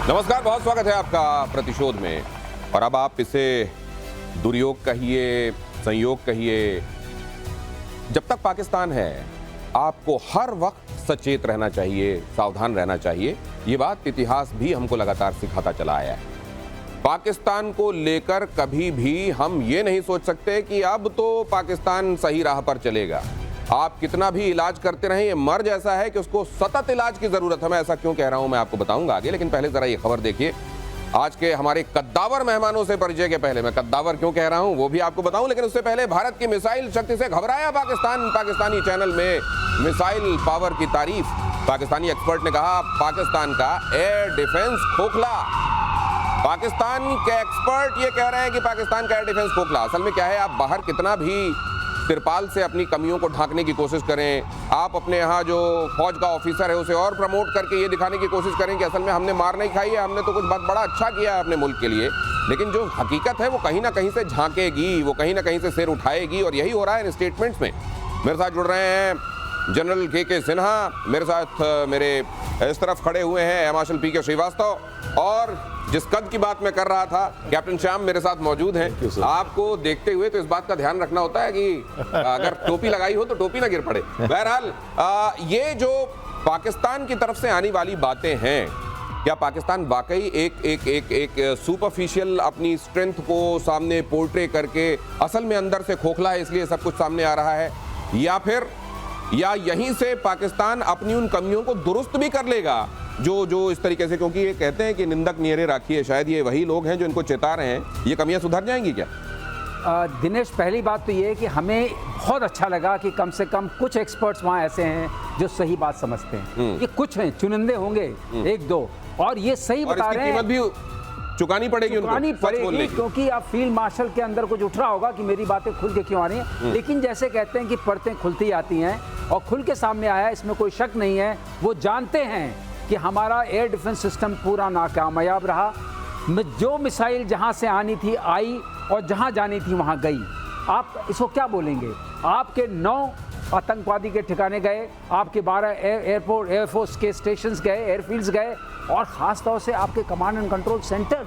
नमस्कार, बहुत स्वागत है आपका प्रतिशोध में। और अब आप इसे दुर्योग कहिए, संयोग कहिए, जब तक पाकिस्तान है आपको हर वक्त सचेत रहना चाहिए, सावधान रहना चाहिए। ये बात इतिहास भी हमको लगातार सिखाता चला आया है। पाकिस्तान को लेकर कभी भी हम ये नहीं सोच सकते कि अब तो पाकिस्तान सही राह पर चलेगा। आप कितना भी इलाज करते रहें, ये मर्ज ऐसा है कि उसको सतत इलाज की जरूरत है। मैं ऐसा क्यों कह रहा हूं मैं आपको बताऊंगा आगे, लेकिन पहले जरा ये खबर देखिए। आज के हमारे कद्दावर मेहमानों से परिचय के पहले, मैं कद्दावर क्यों कह रहा हूं वो भी आपको बताऊं, लेकिन उससे पहले भारत की मिसाइल शक्ति से घबराया पाकिस्तान। पाकिस्तानी चैनल में मिसाइल पावर की तारीफ। पाकिस्तानी एक्सपर्ट ने कहा पाकिस्तान का एयर डिफेंस खोखला। पाकिस्तान के एक्सपर्ट ये कह रहे हैं कि पाकिस्तान का एयर डिफेंस खोखला। असल में क्या है, आप बाहर कितना भी तिरपाल से अपनी कमियों को ढांकने की कोशिश करें, आप अपने यहाँ जो फौज का ऑफिसर है उसे और प्रमोट करके ये दिखाने की कोशिश करें कि असल में हमने मार नहीं खाई है, हमने तो कुछ बहुत बड़ा अच्छा किया है अपने मुल्क के लिए, लेकिन जो हकीकत है वो कहीं ना कहीं से झांकेगी, वो कहीं ना कहीं से सिर उठाएगी। और यही हो रहा है इन स्टेटमेंट्स में। मेरे साथ जुड़ रहे हैं जनरल के सिन्हा, मेरे साथ मेरे इस तरफ खड़े हुए हैं मार्शल पी के श्रीवास्तव, और जिस कद की बात मैं कर रहा था कैप्टन श्याम मेरे साथ मौजूद हैं। आपको देखते हुए तो इस बात का ध्यान रखना होता है कि अगर टोपी लगाई हो तो टोपी ना गिर पड़े। बहरहाल ये जो पाकिस्तान की तरफ से आने वाली बातें हैं, क्या पाकिस्तान वाकई एक सुपरफिशियल अपनी स्ट्रेंथ को सामने पोर्ट्रे करके असल में अंदर से खोखला है इसलिए सब कुछ सामने आ रहा है, या यहीं से पाकिस्तान अपनी उन कमियों को दुरुस्त भी कर लेगा जो इस तरीके से, क्योंकि ये कहते हैं कि निंदक नियरे राखिए, शायद ये वही लोग हैं जो इनको चेता रहे हैं, ये कमियां सुधर जाएंगी क्या? दिनेश, पहली बात तो ये है कि हमें बहुत अच्छा लगा कि कम से कम कुछ एक्सपर्ट्स वहाँ ऐसे हैं जो सही बात समझते हैं। ये कुछ हैं, चुनिंदे होंगे एक दो, और ये सही बता रहे हैं। कीमत भी चुकानी पड़ेगी क्योंकि आप फील्ड मार्शल के अंदर कुछ उठ रहा होगा कि मेरी बातें खुल के क्यों आ रही हैं, लेकिन जैसे कहते हैं कि परतें खुलती आती हैं और खुल के सामने आया, इसमें कोई शक नहीं है। वो जानते हैं कि हमारा एयर डिफेंस सिस्टम पूरा नाकामयाब रहा। जो मिसाइल जहां से आनी थी आई, और जहां जानी थी वहां गई। आप इसको क्या बोलेंगे? आपके 9 आतंकवादी के ठिकाने गए, आपके 12 एयरपोर्ट एयरफोर्स के स्टेशंस गए, एयरफील्ड्स गए, और ख़ास तौर से आपके कमांड एंड कंट्रोल सेंटर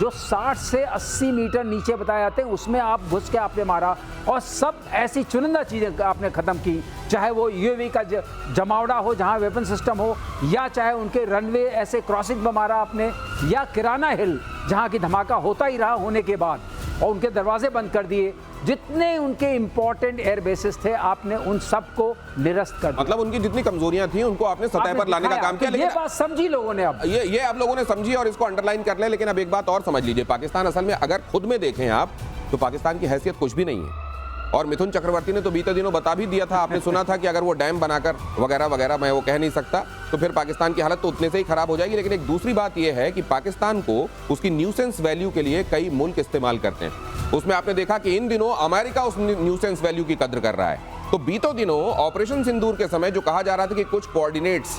जो 60 से 80 मीटर नीचे बताए जाते हैं, उसमें आप घुस के आपने मारा, और सब ऐसी चुनिंदा चीज़ें आपने ख़त्म की। चाहे वो यूएवी का जमावड़ा हो जहां वेपन सिस्टम हो, या चाहे उनके रनवे ऐसे क्रॉसिंग पर मारा आपने, या किराना हिल जहां की धमाका होता ही रहा होने के बाद, और उनके दरवाजे बंद कर दिए। जितने उनके इंपॉर्टेंट एयर बेसिस थे आपने उन सबको निरस्त कर दिया। मतलब उनकी जितनी कमजोरियां थी उनको आपने सतह पर लाने का काम किया। लेकिन ये बात समझी लोगों ने, अब ये आप लोगों ने समझी और इसको अंडरलाइन कर ले। लेकिन अब एक बात और समझ लीजिए, पाकिस्तान असल में अगर खुद में देखें आप तो पाकिस्तान की हैसियत कुछ भी नहीं है। और मिथुन चक्रवर्ती ने तो बीते दिनों बता भी दिया था, आपने सुना था कि अगर वो डैम बनाकर वगैरह वगैरह, मैं वो कह नहीं सकता, तो फिर पाकिस्तान की हालत तो उतने से ही खराब हो जाएगी। लेकिन एक दूसरी बात यह है कि पाकिस्तान को उसकी न्यूसेंस वैल्यू के लिए कई मुल्क इस्तेमाल करते हैं। उसमें आपने देखा कि इन दिनों अमेरिका उस न्यूसेंस वैल्यू की कद्र कर रहा है। तो बीतों दिनों ऑपरेशन सिंदूर के समय जो कहा जा रहा था कि कुछ कोऑर्डिनेट्स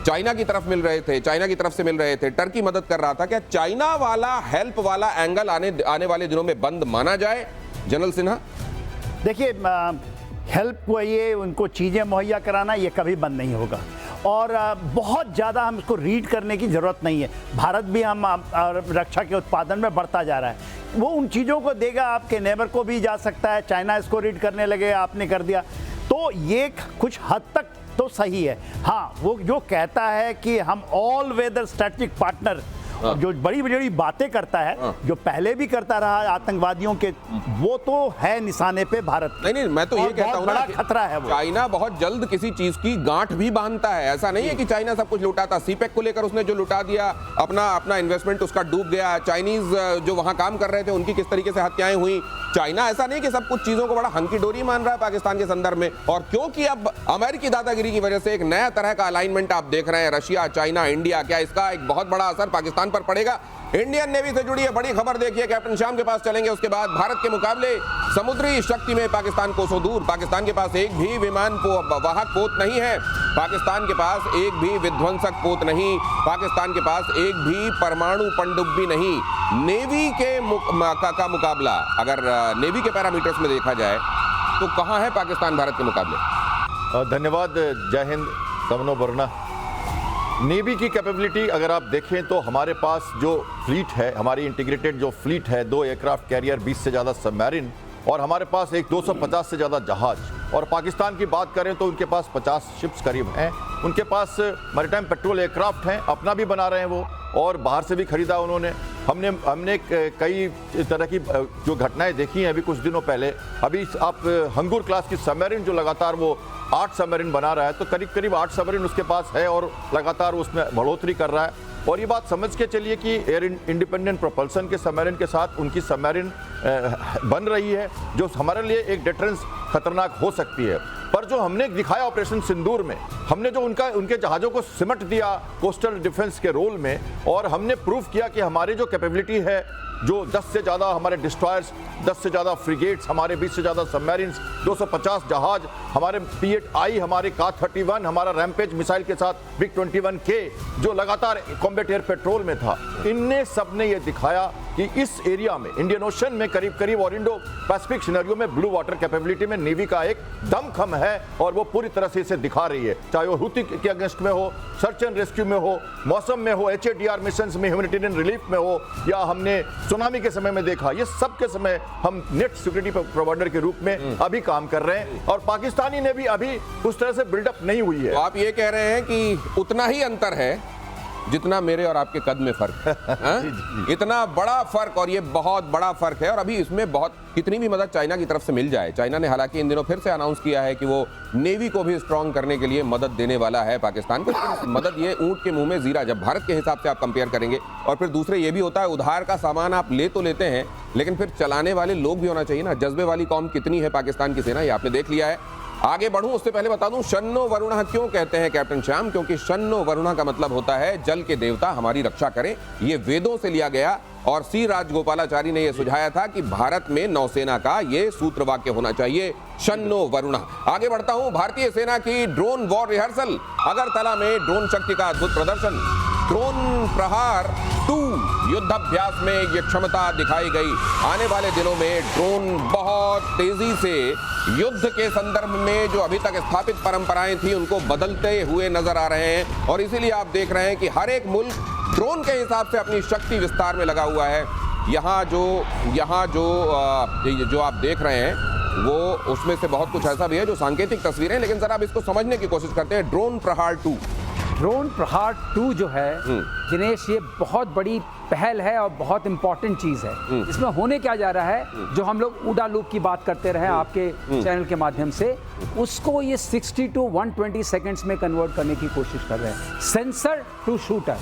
चाइना की तरफ मिल रहे थे, चाइना की तरफ से मिल रहे थे, टर्की मदद कर रहा था, क्या चाइना वाला हेल्प वाला एंगल आने वाले दिनों में बंद माना जाए? जनरल सिन्हा, देखिए, हेल्प को ये उनको चीज़ें मुहैया कराना ये कभी बंद नहीं होगा, और बहुत ज़्यादा हम इसको रीड करने की ज़रूरत नहीं है। भारत भी हम रक्षा के उत्पादन में बढ़ता जा रहा है, वो उन चीज़ों को देगा, आपके नेबर को भी जा सकता है, चाइना इसको रीड करने लगे, आपने कर दिया, तो ये कुछ हद तक तो सही है। हाँ, वो जो कहता है कि हम ऑल वेदर स्ट्रेटेजिक पार्टनर, जो बड़ी बड़ी बातें करता है, जो पहले भी करता रहा आतंकवादियों के, वो तो है निशाने पे भारत। नहीं, मैं तो ये कहता हूं, बड़ा खतरा है वो। चाइना बहुत जल्द किसी चीज की गांठ भी बांधता है। ऐसा नहीं है कि चाइना सब कुछ लुटाता। सीपेक को लेकर उसने जो लुटा दिया, अपना इन्वेस्टमेंट उसका डूब गया। चाइनीज जो वहां काम कर रहे थे उनकी किस तरीके से हत्याएं हुई। चाइना ऐसा नहीं कि सब कुछ चीजों को बड़ा हंकी डोरी मान रहा है पाकिस्तान के संदर्भ में। और क्योंकि अब अमेरिकी दादागिरी की वजह से एक नया तरह का अलाइनमेंट आप देख रहे हैं, रशिया, चाइना, इंडिया, क्या इसका एक बहुत बड़ा असर पाकिस्तान पर पड़ेगा? इंडियन नेवी से जुड़ी है बड़ी खबर देखिए, कैप्टन श्याम के पास चलेंगे। उसके बाद भारत के मुकाबले समुद्री शक्ति में पाकिस्तान कोसों दूर। पाकिस्तान के पास एक भी विमान वाहक पोत नहीं है, पाकिस्तान के पास एक भी विध्वंसक पोत नहीं, पाकिस्तान के पास एक भी परमाणु पनडुब्बी नहीं। नेवी के का मुकाबला अगर नेवी के पैरामीटर्स में देखा जाए तो कहां है पाकिस्तान भारत के मुकाबले? धन्यवाद, जय हिंद, सबनो बरना। नेवी की कैपेबिलिटी अगर आप देखें तो हमारे पास जो फ्लीट है, हमारी इंटीग्रेटेड जो फ्लीट है, 2 एयरक्राफ्ट कैरियर, 20 से ज़्यादा सबमरीन और हमारे पास एक 250 से ज़्यादा जहाज। और पाकिस्तान की बात करें तो उनके पास 50 शिप्स करीब हैं। उनके पास मैरीटाइम पेट्रोल एयरक्राफ्ट हैं, अपना भी बना रहे हैं वो, और बाहर से भी खरीदा उन्होंने। हमने कई तरह की जो घटनाएं देखी हैं अभी कुछ दिनों पहले। अभी आप हंगूर क्लास की सबमरीन जो लगातार वो 8 सबमरीन बना रहा है, तो करीब करीब 8 सबमरीन उसके पास है और लगातार उसमें बढ़ोतरी कर रहा है। और ये बात समझ के चलिए कि एयर इंडिपेंडेंट प्रोपल्सन के सबमरीन के साथ उनकी सबमरीन बन रही है, जो हमारे लिए एक डिटरेंस खतरनाक हो सकती है। पर जो हमने दिखाया ऑपरेशन सिंदूर में, हमने जो उनके जहाज़ों को सिमट दिया कोस्टल डिफेंस के रोल में, और हमने प्रूव किया कि हमारी जो कैपेबिलिटी है, जो 10 से ज़्यादा हमारे डिस्ट्रॉयर्स, 10 से ज़्यादा फ्रिगेट्स, हमारे 20 से ज़्यादा सबमरीन्स, 250 जहाज, हमारे P-8I, हमारे का-31, हमारा रैम्पेज मिसाइल के साथ MiG-21K जो लगातार कॉम्बैट एयर पेट्रोल में था, इनने सब ने ये दिखाया कि इस एरिया में, इंडियन ओशन में करीब करीब और इंडो पैसिफिक सिनेरियो में ब्लू वाटर कैपेबिलिटी में नेवी का एक दमखम है, और वो पूरी तरह से इसे दिखा रही है। चाहे वो हुती के अगेंस्ट में हो, सर्च एंड रेस्क्यू में हो, मौसम में हो, HADR मिशंस में, ह्यूमैनिटेरियन रिलीफ में हो, या हमने सुनामी के समय में देखा, ये सब के समय हम नेट सिक्योरिटी प्रोवाइडर के रूप में अभी काम कर रहे हैं, और पाकिस्तानी ने भी अभी उस तरह से बिल्डअप नहीं हुई है। तो आप ये कह रहे हैं कि उतना ही अंतर है जितना मेरे और आपके कद में फर्क है। इतना बड़ा फर्क, और ये बहुत बड़ा फर्क है। और अभी इसमें बहुत कितनी भी मदद चाइना की तरफ से मिल जाए, चाइना ने हालांकि इन दिनों फिर से अनाउंस किया है कि वो नेवी को भी स्ट्रांग करने के लिए मदद देने वाला है पाकिस्तान को। मदद ये ऊंट के मुंह में जीरा, जब भारत के हिसाब से आप कंपेयर करेंगे। और फिर दूसरे ये भी होता है, उधार का सामान आप ले तो लेते हैं, लेकिन फिर चलाने वाले लोग भी होना चाहिए ना। जज्बे वाली कौम कितनी है पाकिस्तान की सेना, ये आपने देख लिया है। आगे बढ़ूं उससे पहले बता दूं शन्नो वरुणः क्यों कहते हैं कैप्टन श्याम, क्योंकि शन्नो वरुणः का मतलब होता है जल के देवता हमारी रक्षा करें। ये वेदों से लिया गया, और सी राजगोपालाचारी ने यह सुझाया था कि भारत में नौसेना का ये सूत्र वाक्य होना चाहिए, शन्नो वरुणः। आगे बढ़ता हूं, भारतीय सेना की ड्रोन वॉर रिहर्सल, अगरतला में ड्रोन शक्ति का अद्भुत प्रदर्शन। ड्रोन प्रहार 2 युद्धाभ्यास में ये क्षमता दिखाई गई। आने वाले दिनों में ड्रोन बहुत तेजी से युद्ध के संदर्भ में जो अभी तक स्थापित परंपराएं थी उनको बदलते हुए नजर आ रहे हैं, और इसीलिए आप देख रहे हैं कि हर एक मुल्क ड्रोन के हिसाब से अपनी शक्ति विस्तार में लगा हुआ है। यहाँ जो आप देख रहे हैं वो उसमें से बहुत कुछ ऐसा भी है जो सांकेतिक तस्वीरें, लेकिन जरा अब इसको समझने की कोशिश करते हैं। ड्रोन प्रहार 2, ड्रोन प्रहार 2 जो है दिनेश, ये बहुत बड़ी पहल है और बहुत इंपॉर्टेंट चीज है। इसमें होने क्या जा रहा है, जो हम लोग उडा लूप की बात करते रहे आपके चैनल के माध्यम से, उसको ये 60 to 120 सेकंड्स में कन्वर्ट करने की कोशिश कर रहे हैं। सेंसर टू शूटर,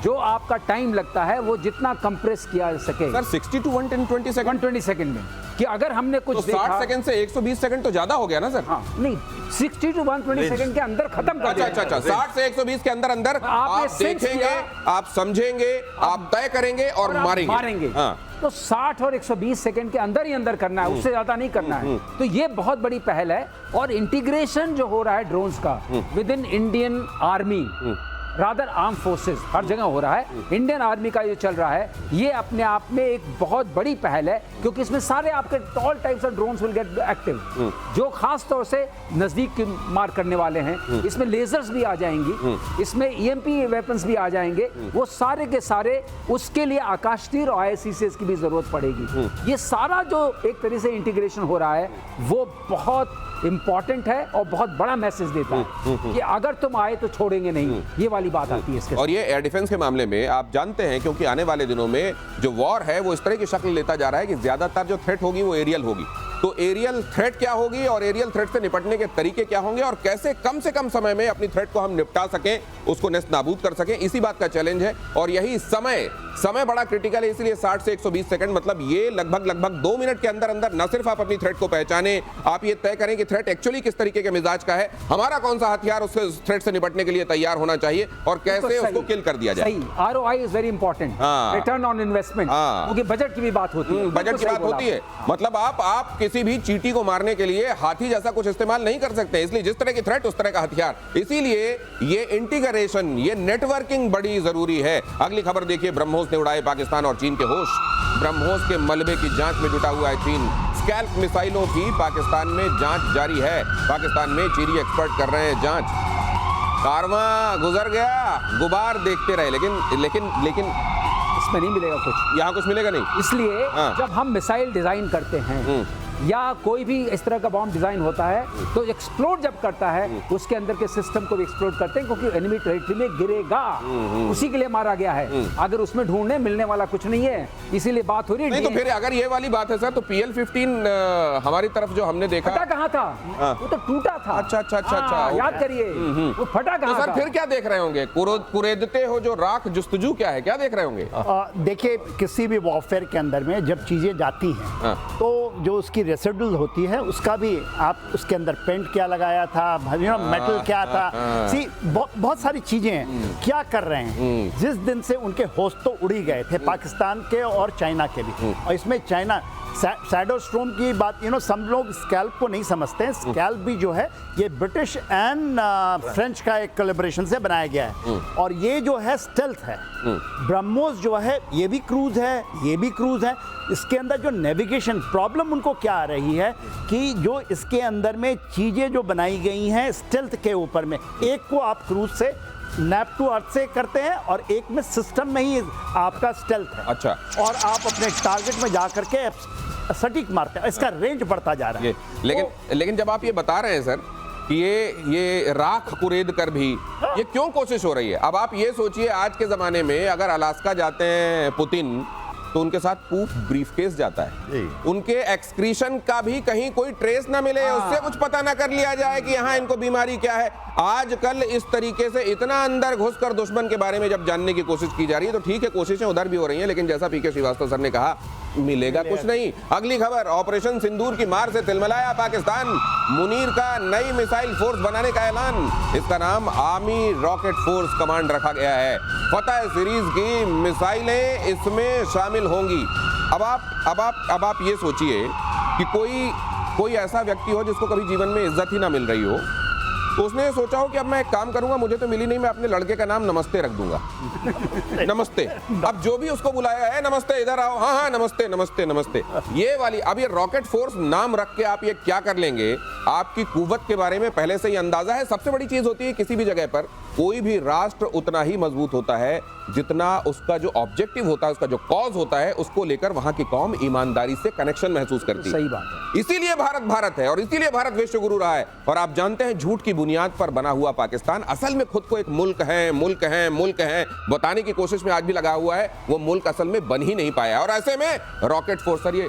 जो आपका टाइम लगता है वो जितना कंप्रेस किया जा सके। सर 60 to 120 सेकंड, 120 सेकंड में, कि अगर हमने कुछ तो 60 सेकंड से 120 सेकंड तो ज्यादा हो गया ना सर? हाँ, नहीं 60 to 120 सेकंड के अंदर खत्म कर दिया। अच्छा 60 से 120 के अंदर आप देखेंगे, आप समझेंगे, आप तय करेंगे और मारेंगे। हाँ। तो 60 और 120 सेकंड के अंदर ही अंदर करना है, उससे ज्यादा नहीं करना है। तो ये बहुत बड़ी पहल है, और इंटीग्रेशन जो हो रहा है ड्रोन्स का within Indian army, rather arm forces, हर जगह हो रहा है। इंडियन आर्मी का ये चल रहा है, ये अपने आप में एक बहुत बड़ी पहल है, क्योंकि इसमें सारे आपके all types of drones will get active, जो खास तौर से नजदीक की मार करने वाले हैं। इसमें लेजर्स भी आ जाएंगी, इसमें EMP वेपन्स भी आ जाएंगे, वो सारे के सारे। उसके लिए आकाश तीर और ICCS की भी जरूरत पड़ेगी। ये सारा जो एक तरह से इंटीग्रेशन हो रहा है वो बहुत इंपॉर्टेंट है और बहुत बड़ा मैसेज देता है कि अगर तुम आए तो छोड़ेंगे नहीं, ये वाली बात आती है इसके। और ये एयर डिफेंस के मामले में आप जानते हैं, क्योंकि आने वाले दिनों में जो वॉर है वो इस तरह की शक्ल लेता जा रहा है कि ज्यादातर जो थ्रेट होगी वो एरियल होगी। तो एरियल थ्रेट क्या होगी और एरियल थ्रेट से निपटने के तरीके क्या होंगे, और कैसे कम से कम समय में अपनी थ्रेट को हम निपटा सकें, उसको नेस्त नाबूद कर सकें, इसी बात का चैलेंज है। और यही समय बड़ा क्रिटिकल है, इसलिए 60 से 120 सेकंड, मतलब ये लगभग 2 मिनट के अंदर अंदर न सिर्फ आप अपनी थ्रेट को पहचाने, आप ये तय करें कि थ्रेट एक्चुअली किस तरीके के मिजाज का है, हमारा कौन सा हथियार उस थ्रेट से निपटने के लिए तैयार होना चाहिए, और कैसे उसको किल कर दिया जाए। ROI is very important, return on investment, क्योंकि बजट की भी बात होती है। बजट की बात होती है, मतलब आप किसी भी चींटी को मारने के लिए हाथी जैसा कुछ इस्तेमाल नहीं कर सकते, इसलिए जिस तरह की थ्रेट उस तरह का हथियार। इसीलिए ये इंटीग्रेशन, ये नेटवर्किंग बड़ी जरूरी है। अगली खबर देखिए, ब्रह्मोस ने उड़ाए पाकिस्तान और चीन के होश। ब्रह्मोस के मलबे की जांच में जुटा हुआ है चीन। स्कैल्प मिसाइलों की पाकिस्तान में जांच जारी है। पाकिस्तान में चीनी एक्सपर्ट कर रहे हैं जांच। कारवां गुजर गया, गुबार देखते रहे, लेकिन इसमें नहीं मिलेगा कुछ, यहाँ कुछ मिलेगा नहीं। इसलिए हाँ। जब हम मिसाइल डिजाइन करते हैं या कोई भी इस तरह का बॉम्ब डिजाइन होता है तो एक्सप्लोड जब करता है उसके अंदर के सिस्टम को भी एक्सप्लोड करते हैं, क्योंकि एनिमी टेरिटरी में गिरेगा, उसी के लिए मारा गया है। अगर उसमें ढूंढने मिलने वाला कुछ नहीं है, इसीलिए बात हो रही है। नहीं तो फिर अगर ये वाली बात है सर, तो PL-15 हमारी तरफ जो हमने देखा, फटा कहाँ था? वो तो टूटा था। अच्छा, याद करिए, वो फटा तो कहाँ सर था? फिर क्या देख रहे होंगे? कुरेदते हो जो राख जुस्तजू, क्या है, क्या देख रहे होंगे? देखिए, किसी भी वॉरफेयर के अंदर में जब चीज़ें जाती हैं तो जो उसकी रेसिडुअल होती है उसका भी आप उसके अंदर पेंट क्या लगाया था, मेटल क्या था, सी बहुत सारी चीजें हैं। क्या कर रहे हैं? जिस दिन से उनके होश तो उड़ी गए थे, पाकिस्तान के और चाइना के भी, और इसमें चाइना शैडो स्टॉर्म की बात, सब लोग स्कैल्प को नहीं समझते हैं। स्कैल्प भी जो है ये ब्रिटिश एंड फ्रेंच का एक कोलैबोरेशन से बनाया गया है, और ये जो है स्टेल्थ है। ब्रह्मोस जो है ये भी क्रूज है, ये भी क्रूज है। इसके अंदर जो नेविगेशन प्रॉब्लम उनको क्या आ रही है कि जो इसके अंदर में चीजें जो बनाई गई हैं स्टेल्थ के ऊपर में, एक को आप क्रूज से नैप टू अर्थ से करते हैं और एक में सिस्टम में ही आपका स्टेल्थ है। अच्छा, और आप अपने टारगेट में जा करके सटीक मारते हैं, इसका रेंज बढ़ता जा रहा है। लेकिन जब आप ये बता रहे हैं सर कि ये राख कुरेद कर भी ये क्यों कोशिश हो रही है? अब आप ये सोचिए, आज के जमाने में अगर अलास्का जाते हैं पुतिन तो उनके साथ पूफ ब्रीफकेस जाता है, उनके एक्सक्रीशन का भी कहीं कोई ट्रेस ना मिले, उससे कुछ पता ना कर लिया जाए कि यहाँ इनको बीमारी क्या है। आजकल इस तरीके से इतना अंदर घुसकर दुश्मन के बारे में जब जानने की कोशिश की जा रही है, तो ठीक है, कोशिशें उधर भी हो रही हैं, लेकिन जैसा पीके श्रीवास्तव सर ने कहा, मिलेगा कुछ नहीं। अगली खबर, ऑपरेशन सिंदूर की मार से तिलमिलाया पाकिस्तान, मुनीर का नई मिसाइल फोर्स बनाने का ऐलान। इसका नाम आर्मी रॉकेट फोर्स कमांड रखा गया है। फतह सीरीज की मिसाइलें इसमें शामिल होंगी। अब आप ये सोचिए कि कोई ऐसा व्यक्ति हो जिसको कभी जीवन में इज्जत ही ना मिल रही हो, तो उसने सोचा हो कि अब मैं एक काम करूंगा, मुझे तो मिली नहीं, मैं अपने लड़के का नाम नमस्ते रख दूंगा। नमस्ते। अब जो भी उसको बुलाया है, नमस्ते इधर आओ, हाँ नमस्ते नमस्ते नमस्ते, ये वाली। अब ये रॉकेट फोर्स नाम रख के आप ये क्या कर लेंगे? आपकी कुव्वत के बारे में पहले से ही अंदाजा है। सबसे बड़ी चीज होती है किसी भी जगह पर, कोई भी राष्ट्र उतना ही मजबूत होता है जितना उसका जो ऑब्जेक्टिव होता है, उसका जो कॉज होता है, उसको लेकर वहां की कौम ईमानदारी से कनेक्शन महसूस करती है। सही बात है। इसीलिए भारत है और इसीलिए भारत विश्व गुरु रहा है। और आप जानते हैं, झूठ की बुनियाद पर बना हुआ पाकिस्तान असल में खुद को एक मुल्क है बताने की कोशिश में आज भी लगा हुआ है। वो मुल्क असल में बन ही नहीं पाया। और ऐसे में रॉकेट फोर्स, सर ये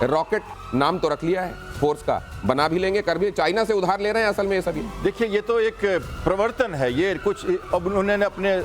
रॉकेट नाम तो रख लिया है फोर्स का, बना भी लेंगे, कर भी, चाइना से उधार ले रहे हैं असल में ये सभी। देखिए, ये तो एक प्रवर्तन है। ये कुछ अब उन्होंने अपने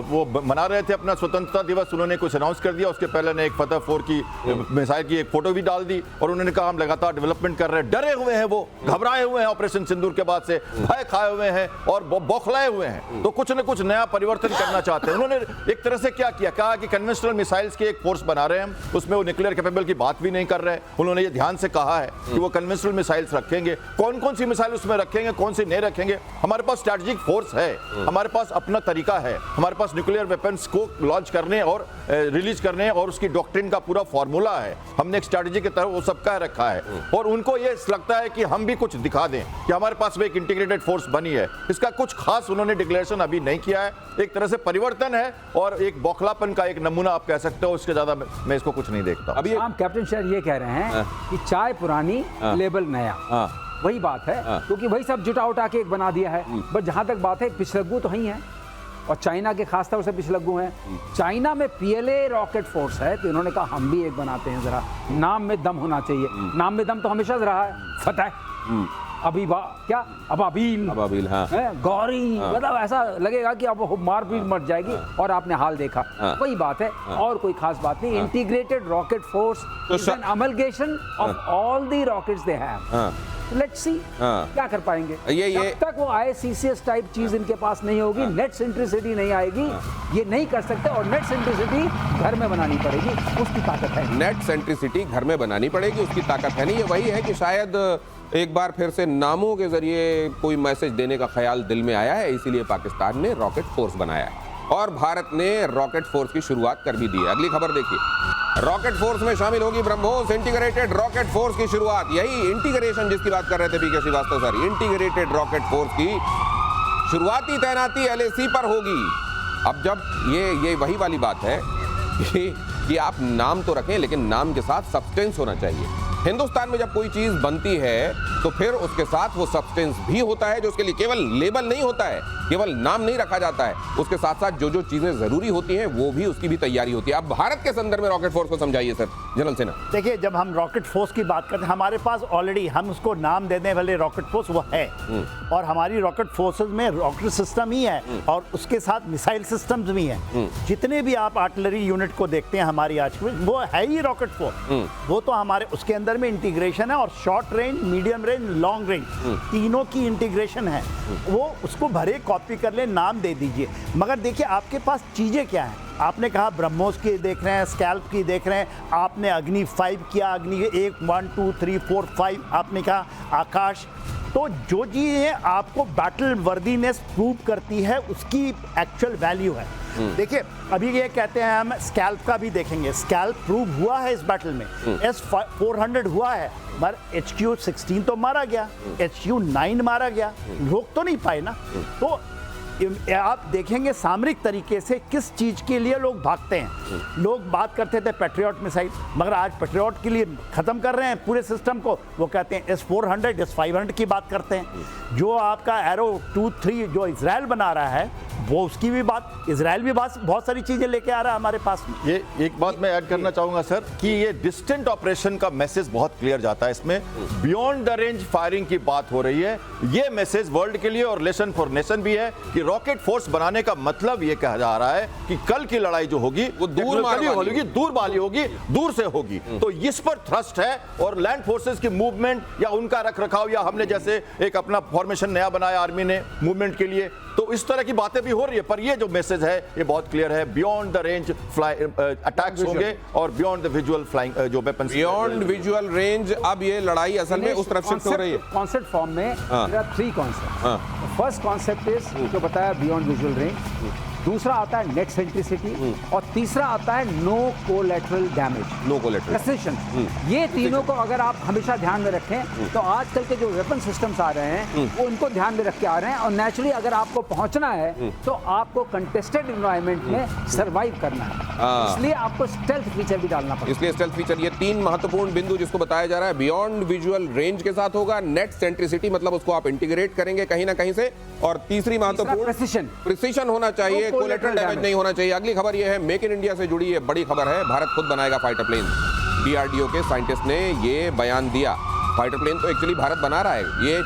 वो मना रहे थे अपना स्वतंत्रता दिवस, उन्होंने कुछ अनाउंस कर दिया, उसके पहले ने एक फतह 4 की मिसाइल की एक फोटो भी डाल दी, और उन्होंने कहा हम लगातार डेवलपमेंट कर रहे हैं। डरे हुए हैं, वो घबराए हुए हैं, ऑपरेशन सिंदूर के बाद से भय खाए हुए हैं और बौखलाए हुए हैं, तो कुछ न कुछ नया परिवर्तन करना चाहते हैं। उन्होंने एक तरह से क्या किया, कहा कि कन्वेंशनल मिसाइल्स की एक फोर्स बना रहे हैं हम, उसमें वो न्यूक्लियर कैपेबल की बात भी नहीं कर रहे। उन्होंने ये ध्यान से कहा है कि वो कन्वेंशनल मिसाइल्स रखेंगे, कौन कौन सी मिसाइल उसमें रखेंगे, कौन सी नहीं रखेंगे। हमारे पास स्ट्रैटेजिक फोर्स है, हमारे पास अपना तरीका है, हमारे पास न्यूक्लियर वेपन्स को लॉन्च करने और रिलीज करने और उसकी डॉक्ट्रिन का पूरा फॉर्मूला है। हमने एक स्ट्रैटेजी की तरह वो सब कह रखा है, और उनको ये लगता है कि हम भी कुछ दिखा दें कि हमारे पास भी एक इंटीग्रेटेड फोर्स बनी है। इसका कुछ खास उन्होंने डिक्लेरेशन अभी नहीं किया है। एक तरह से परिवर्तन है और एक बौखलापन का एक नमूना आप कह सकते हो, उसके ज्यादा मैं इसको कुछ नहीं देखता। अभी हम कैप्टन शायद ये कह रहे हैं कि चाय पुरानी, लेबल नया, वही बात है, क्योंकि वही सब जुटा उठा के एक बना दिया है। बट जहां तक बात है, पिछलग्गू तो ही है, और चाइना के खासतौर से पिछलग्गू हैं। चाइना में PLA रॉकेट फोर्स है, तो इन्होंने कहा हम भी एक बनाते हैं, जरा नाम में दम होना चाहिए। नाम में दम तो हमेशा से रहा है, फतह, अबाबील, हाँ, गौरी, मतलब ऐसा लगेगा कि अब मार भी मर जाएगी, और आपने हाल देखा। वही बात है, और कोई खास बात नहीं। Integrated rocket force is an amalgamation of all the rockets they have. Let's see क्या कर पाएंगे। जब तक वो ICCS टाइप चीज इनके पास नहीं होगी, नेट सेंट्रिसिटी नहीं आएगी, ये नहीं कर सकते। और नेट सेंट्रिसिटी घर में बनानी पड़ेगी, उसकी ताकत है। नेट सेंट्रिसिटी घर में बनानी पड़ेगी, उसकी ताकत है नहीं। ये वही है कि शायद एक बार फिर से नामों के जरिए कोई मैसेज देने का ख्याल दिल में आया है, इसीलिए पाकिस्तान ने रॉकेट फोर्स बनाया है, और भारत ने रॉकेट फोर्स की शुरुआत कर भी दी है। अगली खबर देखिए, रॉकेट फोर्स में शामिल होगी ब्रह्मोस इंटीग्रेटेड रॉकेट फोर्स की शुरुआत। यही इंटीग्रेशन जिसकी बात कर रहे थे PK Srivastava sir, integrated rocket force की शुरुआती तैनाती LAC पर होगी। अब जब ये वही वाली बात है कि आप नाम तो रखें लेकिन नाम के साथ सब्सटेंस होना चाहिए। हिंदुस्तान में जब कोई चीज बनती है तो फिर उसके साथ वो सब्सटेंस भी होता है, जो उसके लिए केवल लेबल नहीं होता है, केवल नाम नहीं रखा जाता है, उसके साथ साथ जो जो चीजें जरूरी होती हैं वो भी उसकी भी तैयारी होती है। अब भारत के संदर्भ में रॉकेट फोर्स को समझाइए सर, जनरल सिन्हा। देखिए, जब हम रॉकेट फोर्स की बात करते हैं, हमारे पास ऑलरेडी हम उसको नाम देने वाले रॉकेट फोर्स वो है, और हमारी रॉकेट फोर्सेस में रॉकेट सिस्टम ही है और उसके साथ मिसाइल सिस्टम्स भी हैं। जितने भी आप आर्टिलरी यूनिट को देखते हैं हमारी आज की, वो है ही रॉकेट फोर्स। वो तो हमारे उसके अंदर में इंटीग्रेशन है, और short range, medium range, long range तीनों की इंटीग्रेशन है। वो उसको भरे कॉपी कर ले, नाम दे दीजिए। मगर देखिए आपके पास चीजें क्या हैं। आपने कहा ब्रह्मोस की देख रहे हैं, स्कैल्प की देख रहे हैं, आपने अग्नि 5 किया, अग्नि 1 1 2 3 4 5, आपने कहा आकाश। तो जो चीज़ें आपको बैटल वर्दीनेस प्रूव करती है उसकी एक्चुअल वैल्यू है। देखिए अभी ये कहते हैं, हम स्कैल्प का भी देखेंगे, स्कैल्प प्रूव हुआ है इस बैटल में, S-400 हुआ है, पर HQ-16 तो मारा गया, HQ-9 मारा गया, रोक तो नहीं पाए ना। तो आप देखेंगे सामरिक तरीके से किस चीज के लिए लोग भागते हैं। लोग बात करते थे पैट्रियट मिसाइल, मगर आज पैट्रियट के लिए खत्म कर रहे हैं पूरे सिस्टम को। वो कहते हैं S-400, S-500 की बात करते हैं। जो आपका एरो 2-3 जो इजराइल बना रहा है, वो उसकी भी बात, इजराइल भी बहुत सारी चीजें लेके आ रहा है हमारे पास। ये एक बात मैं ऐड करना चाहूंगा सर, कि ये डिस्टेंट ऑपरेशन का मैसेज बहुत क्लियर जाता है इसमें। बियॉन्ड द रेंज फायरिंग की बात हो रही है। ये मैसेज वर्ल्ड के लिए और लेसन फॉर नेशन भी है कि रॉकेट फोर्स बनाने का मतलब ये कहा जा रहा है कि कल की लड़ाई जो होगी वो दूर वाली होगी, दूर वाली होगी, दूर से होगी। तो इस पर थ्रस्ट है, और लैंड फोर्सेस की मूवमेंट या उनका रखरखाव, या हमने जैसे एक अपना फॉर्मेशन नया बनाया आर्मी ने मूवमेंट के लिए, तो इस तरह की बातें भी हो रही है। पर ये जो मैसेज है ये बहुत क्लियर है, बियॉन्ड द रेंज अटैक्स होंगे और बियॉन्ड द विजुअल फ्लाइंग जो वेपन्स, बियॉन्ड विजुअल रेंज। अब ये लड़ाई असल में उस तरफ शिफ्ट हो रही है। कॉन्सेप्ट फॉर्म में there are 3 concepts। First concept is जो बताया बियॉन्ड विजुअल रेंज, दूसरा आता है नेट सेंट्रिसिटी, और तीसरा आता है no collateral damage, no collateral precision. ये तीनों को अगर आप हमेशा ध्यान में रखें तो आजकल के जो वेपन सिस्टम्स आ रहे हैं वो इनको ध्यान में रख के आ रहे हैं। और नेचुरली अगर आपको पहुंचना है तो आपको कंटेस्टेड एनवायरनमेंट में सर्वाइव करना है, इसलिए आपको स्टेल्थ फीचर भी डालना पड़ेगा। इसलिए स्टेल्थ फीचर, ये 3 महत्वपूर्ण बिंदु जिसको बताया जा रहा है, बियॉन्ड विजुअल रेंज के साथ होगा, नेट सेंट्रिसिटी मतलब उसको आप इंटीग्रेट करेंगे कहीं ना कहीं से, और तीसरी महत्वपूर्ण प्रिसिशन होना चाहिए, कोलैटरल डैमेज नहीं होना चाहिए। अगली खबर यह है, मेक इन इंडिया से जुड़ी ये बड़ी खबर है, भारत खुद बनाएगा फाइटर प्लेन। DRDO के साइंटिस्ट ने ये बयान दिया। फाइटर प्लेन तो एक्चुअली भारत बना रहा है। ये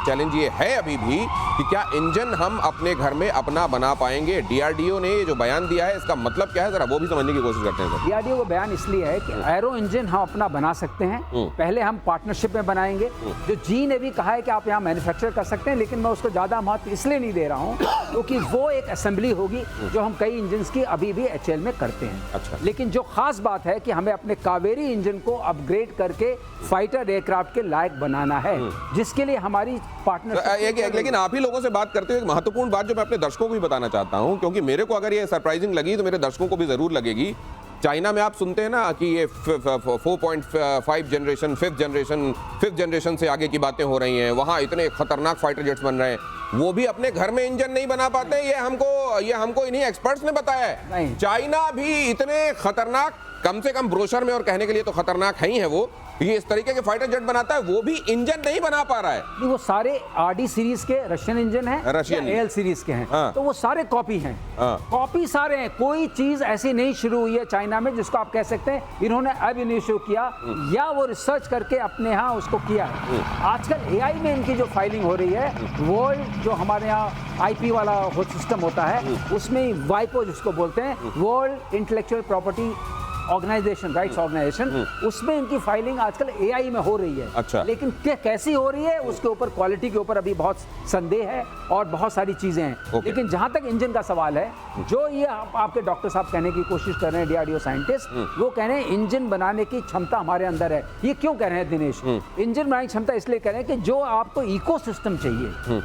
चैलेंज ये है अभी भी कि क्या इंजन हम अपने घर में अपना बना पाएंगे। DRDO ने जो बयान दिया है इसका मतलब क्या है, जरा वो भी समझने की कोशिश करते हैं सर। DRDO का बयान इसलिए है कि एरो इंजन हम अपना बना सकते हैं, पहले हम पार्टनरशिप में बनाएंगे। जो जी ने भी कहा है कि आप यहाँ मैन्युफैक्चर कर सकते हैं, लेकिन मैं उसको ज्यादा महत्व इसलिए नहीं दे रहा हूँ क्योंकि वो एक असेंबली होगी जो हम कई इंजन की अभी भी HAL में करते हैं। अच्छा। लेकिन जो खास बात है कि हमें अपने कावेरी इंजन को अपग्रेड करके फाइटर एयरक्राफ्ट के लायक बनाना है, जिसके लिए हमारी पार्टनर। लेकिन आप ही लोगों से बात करते हुए एक महत्वपूर्ण बात जो मैं अपने दर्शकों को भी बताना चाहता हूं, क्योंकि मेरे को अगर ये सरप्राइजिंग लगी तो मेरे दर्शकों को भी जरूर लगेगी। चाइना में आप सुनते हैं ना कि ये 4.5 जनरेशन, 5th जनरेशन से आगे की बातें हो रही हैं, वहां इतने खतरनाक फाइटर जेट्स बन रहे हैं, वो भी अपने घर में इंजन नहीं बना पाते। ये हमको इन्हीं एक्सपर्ट्स ने बताया है। चाइना भी इतने खतरनाक, कम से कम ब्रोशर में और कहने के लिए तो खतरनाक है ही है वो, ये इस तरीके के फाइटर जेट बनाता है, वो भी इंजन नहीं बना पा रहा है। नहीं, वो सारे RD सीरीज के रशियन इंजन हैं, रशियन AL सीरीज के हैं। हाँ। तो वो सारे कॉपी हैं। हाँ। कॉपी सारे हैं, कोई चीज ऐसी नहीं शुरू हुई है चाइना में जिसको आप कह सकते हैं इन्होंने अब इनिशियो किया या वो रिसर्च करके अपने यहाँ उसको किया है। आजकल AI में इनकी जो फाइलिंग हो रही है, वर्ल्ड जो हमारे यहाँ IP वाला सिस्टम होता है, उसमें WIPO जिसको बोलते हैं, world intellectual property organisation, rights organisation, उसमें इनकी फाइलिंग आजकल AI में हो रही है। अच्छा। लेकिन कैसी हो रही है उसके ऊपर, क्वालिटी के ऊपर अभी बहुत संदेह है और बहुत सारी चीजें हैं। लेकिन जहां तक इंजन का सवाल है, जो ये आपके डॉक्टर साहब कहने की कोशिश कर रहे हैं, DRDO साइंटिस्ट, वो कह रहे हैं इंजन बनाने की क्षमता हमारे अंदर है। ये क्यों कह रहे हैं दिनेश? इंजन बनाने की क्षमता इसलिए कह रहे हैं कि जो आपको इकोसिस्टम चाहिए,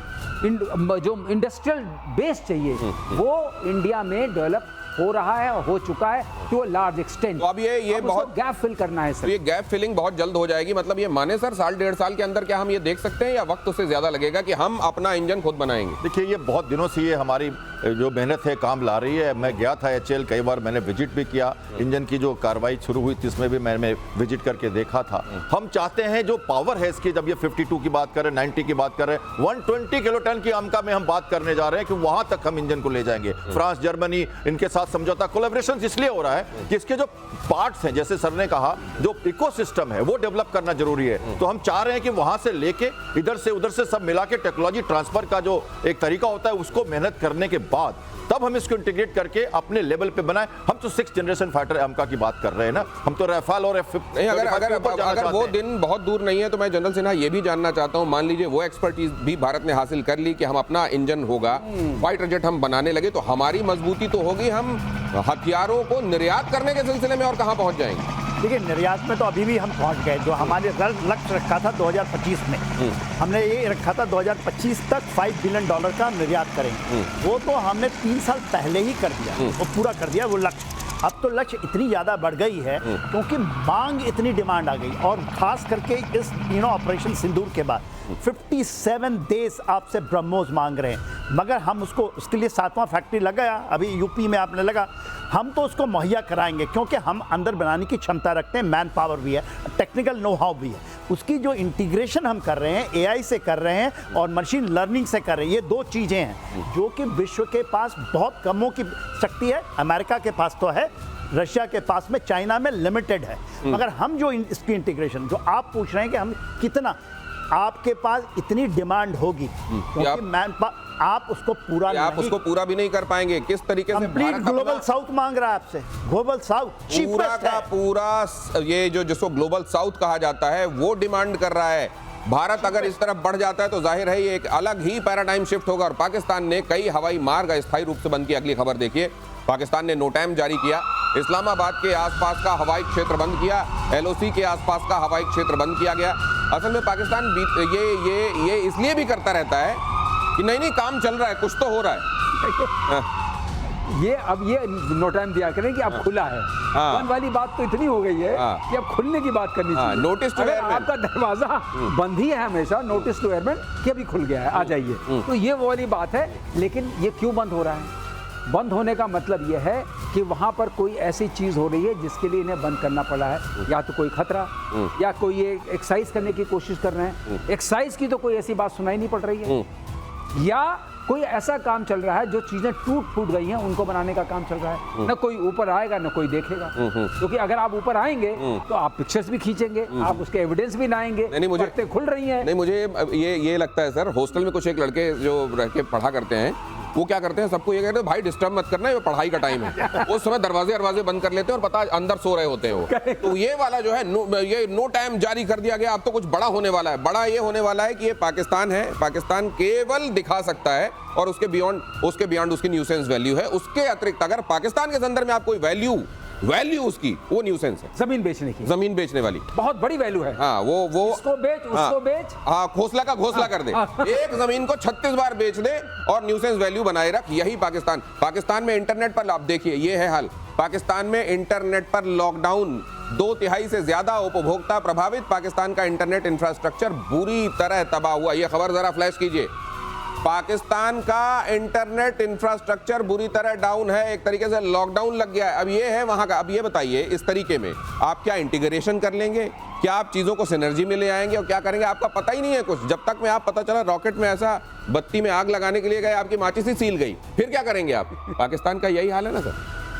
जो इंडस्ट्रियल बेस चाहिए, वो इंडिया में डेवलप हो रहा है और हो चुका है टू अ लार्ज एक्सटेंट। तो अब ये बहुत गैप फिल करना है तो सर। ये गैप फिलिंग बहुत जल्द हो जाएगी, मतलब ये माने सर साल 1.5 साल के अंदर क्या हम ये देख सकते हैं, या वक्त उससे ज्यादा लगेगा कि हम अपना इंजन खुद बनाएंगे? देखिए, ये बहुत दिनों से ये हमारी जो मेहनत है काम ला रही है। मैं गया था HAL, कई बार मैंने विजिट भी किया। इंजन की जो कार्रवाई शुरू हुई थी इसमें भी मैंने विजिट करके देखा था। हम चाहते हैं जो पावर है इसकी, जब ये 52 की बात कर रहे हैं, 90 की बात कर रहे हैं, 120 किलोटन की अमका में हम बात करने जा रहे हैं कि वहां तक हम इंजन को ले जाएंगे। फ्रांस, जर्मनी, इनके साथ समझौता, कोलैबोरेशन इसलिए हो रहा है कि इसके जो पार्ट्स हैं, जैसे सर ने कहा, जो इकोसिस्टम है वो डेवलप करना जरूरी है। तो हम चाह रहे हैं कि वहां से लेके इधर से उधर से सब मिला के टेक्नोलॉजी ट्रांसफर का जो एक तरीका होता है उसको मेहनत करने के बाद तब हम इसको इंटीग्रेट करके अपने लेवल पे बनाए। हम तो 6th जनरेशन फाइटर अमका की बात कर रहे हैं ना, हम तो राफेल और नहीं, अगर वो दिन बहुत दूर नहीं है तो मैं जनरल सिन्हा ये भी जानना चाहता हूं, मान लीजिए वो एक्सपर्टीज भी भारत ने हासिल कर ली कि हम अपना इंजन होगा, फाइटर जेट हम बनाने लगे, तो हमारी मजबूती तो होगी, हम हथियारों को निर्यात करने के सिलसिले में और कहां पहुंच जाएंगे? देखिए, निर्यात में तो अभी भी हम पहुंच गए। जो हमारे लक्ष्य रखा था 2025 में, हमने ये रखा था 2025 तक $5 बिलियन का निर्यात करेंगे। वो तो हमने 3 साल पहले ही कर दिया, वो पूरा कर दिया वो लक्ष्य। अब तो लक्ष्य इतनी ज़्यादा बढ़ गई है क्योंकि मांग इतनी डिमांड आ गई, और खास करके इस ऑपरेशन सिंदूर के बाद 57 देश आपसे ब्रह्मोस मांग रहे हैं, मगर हम उसके लिए 7वां फैक्ट्री लगाया, अभी यूपी में आपने लगा, हम तो उसको मुहैया कराएंगे क्योंकि हम अंदर बनाने की क्षमता रखते हैं, मैन पावर भी है, टेक्निकल नो हाउ भी है। उसकी जो इंटीग्रेशन हम कर रहे हैं AI से कर रहे हैं और मशीन लर्निंग से कर रहे हैं, ये 2 चीज़ें हैं जो कि विश्व के पास बहुत कमों की शक्ति है। अमेरिका के पास तो है, रशिया के पास में, चाइना में लिमिटेड है, मगर हम जो इसकी इंटीग्रेशन जो आप पूछ रहे हैं कि हम कितना, आपके पास इतनी डिमांड होगी क्योंकि आप उसको पूरा आप उसको पूरा भी नहीं कर पाएंगे। किस तरीके से कंप्लीट ग्लोबल साउथ मांग रहा है आपसे, ग्लोबल साउथ पूरा का पूरा ये जो जिसको ग्लोबल साउथ कहा जाता है वो डिमांड कर रहा है। भारत अगर इस तरफ बढ़ जाता है तो जाहिर है ये एक अलग ही पैराडाइम शिफ्ट होगा, और पाकिस्तान ने कई हवाई मार्ग अस्थायी रूप से बंद किए। अगली खबर देखिए, पाकिस्तान ने नोटैम जारी किया, इस्लामाबाद के आसपास का हवाई क्षेत्र बंद किया, LOC के आसपास का हवाई क्षेत्र बंद किया गया। असल में पाकिस्तान ये इसलिए भी करता रहता है कि नहीं काम चल रहा है, कुछ तो हो रहा है। ये अब ये नोटैम दिया करें कि अब खुला है, बंद वाली बात तो इतनी हो गई है कि अब खुलने की बात करनी चाहिए। नोटिस टू एयरमैन, आपका दरवाजा बंद ही है हमेशा, नोटिस टू एयरमैन कि अभी खुल गया है, आ जाइए, तो ये वो वाली बात है। लेकिन ये क्यों बंद हो रहा है? बंद होने का मतलब यह है कि वहाँ पर कोई ऐसी चीज़ हो रही है जिसके लिए इन्हें बंद करना पड़ा है, या तो कोई खतरा, या कोई ये एक्सरसाइज करने की कोशिश कर रहे हैं। एक्सरसाइज की तो कोई ऐसी बात सुनाई नहीं पड़ रही है, या कोई ऐसा काम चल रहा है जो चीजें टूट फूट गई हैं उनको बनाने का काम चल रहा है। न कोई ऊपर आएगा न कोई देखेगा, क्योंकि अगर आप ऊपर आएंगे तो आप पिक्चर्स भी खींचेंगे, आप उसके एविडेंस भी लाएंगे। नहीं, मुझे खुल रही हैं। नहीं, मुझे ये लगता है सर, हॉस्टल में कुछ एक लड़के जो रह के पढ़ा करते हैं, वो क्या करते हैं, सबको ये कहते हैं भाई डिस्टर्ब मत करना, ये पढ़ाई का टाइम है। उस समय दरवाजे बंद कर लेते हैं और पता अंदर सो रहे होते हैं वो। तो ये वाला जो है ये नो टाइम जारी कर दिया गया। अब तो कुछ बड़ा होने वाला है। बड़ा ये होने वाला है कि ये पाकिस्तान है, पाकिस्तान केवल दिखा सकता है और उसके बियॉन्ड उसकी न्यूसेंस वैल्यू है। उसके अतिरिक्त अगर पाकिस्तान के संदर्भ में आप कोई वैल्यू उसकी, वो न्यूसेंस है, जमीन बेचने की, जमीन बेचने वाली बहुत बड़ी वैल्यू है। हाँ, वो उसको बेच, हाँ, घोसला का घोसला कर दे। एक जमीन को 36 बार बेच दे और न्यूसेंस वैल्यू बनाए रख, यही पाकिस्तान में इंटरनेट पर आप देखिए, ये है हाल। पाकिस्तान में इंटरनेट पर लॉकडाउन, 2/3 से ज्यादा उपभोक्ता प्रभावित। पाकिस्तान का इंटरनेट इंफ्रास्ट्रक्चर बुरी तरह तबाह हुआ। ये खबर जरा फ्लैश कीजिए। पाकिस्तान का इंटरनेट इंफ्रास्ट्रक्चर बुरी तरह डाउन है, एक तरीके से लॉकडाउन लग गया है। अब ये है वहां का। अब ये बताइए, इस तरीके में आप क्या इंटीग्रेशन कर लेंगे, क्या आप चीजों को सिनर्जी में ले आएंगे और क्या करेंगे, आपका पता ही नहीं है कुछ। जब तक में आप पता चला रॉकेट में ऐसा बत्ती में आग लगाने के लिए गए, आपकी माचिस ही सील गई, फिर क्या करेंगे आप? पाकिस्तान का यही हाल है ना सर।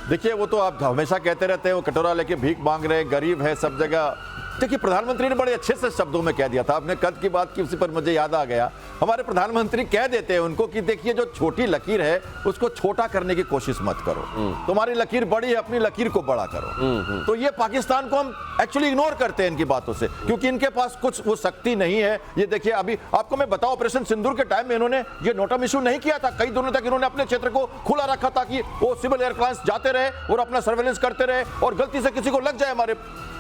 देखिए, वो तो आप हमेशा कहते रहते हैं वो कटोरा लेके भीख मांग रहे, गरीब है सब जगह। देखिए, प्रधानमंत्री ने बड़े अच्छे से शब्दों में कह दिया था। आपने कद की बात की, उसी पर मुझे याद आ गया। हमारे प्रधानमंत्री कह देते हैं उनको कि देखिए, जो छोटी लकीर है उसको छोटा करने की कोशिश मत करो, तुम्हारी लकीर बड़ी है, अपनी लकीर को बड़ा करो। तो ये पाकिस्तान को हम एक्चुअली इग्नोर करते हैं इनकी बातों से, क्योंकि इनके पास कुछ वो शक्ति नहीं है। ये देखिए, अभी आपको मैं बताऊं, ऑपरेशन सिंदूर के टाइम में इन्होंने ये नोटम इशू नहीं किया था। कई दिनों तक इन्होंने अपने क्षेत्र को खुला रखा था कि वो सिविल एयरक्राफ्ट जाते रहे और अपना सर्वेलेंस करते रहे, और गलती से किसी को लग जाए हमारे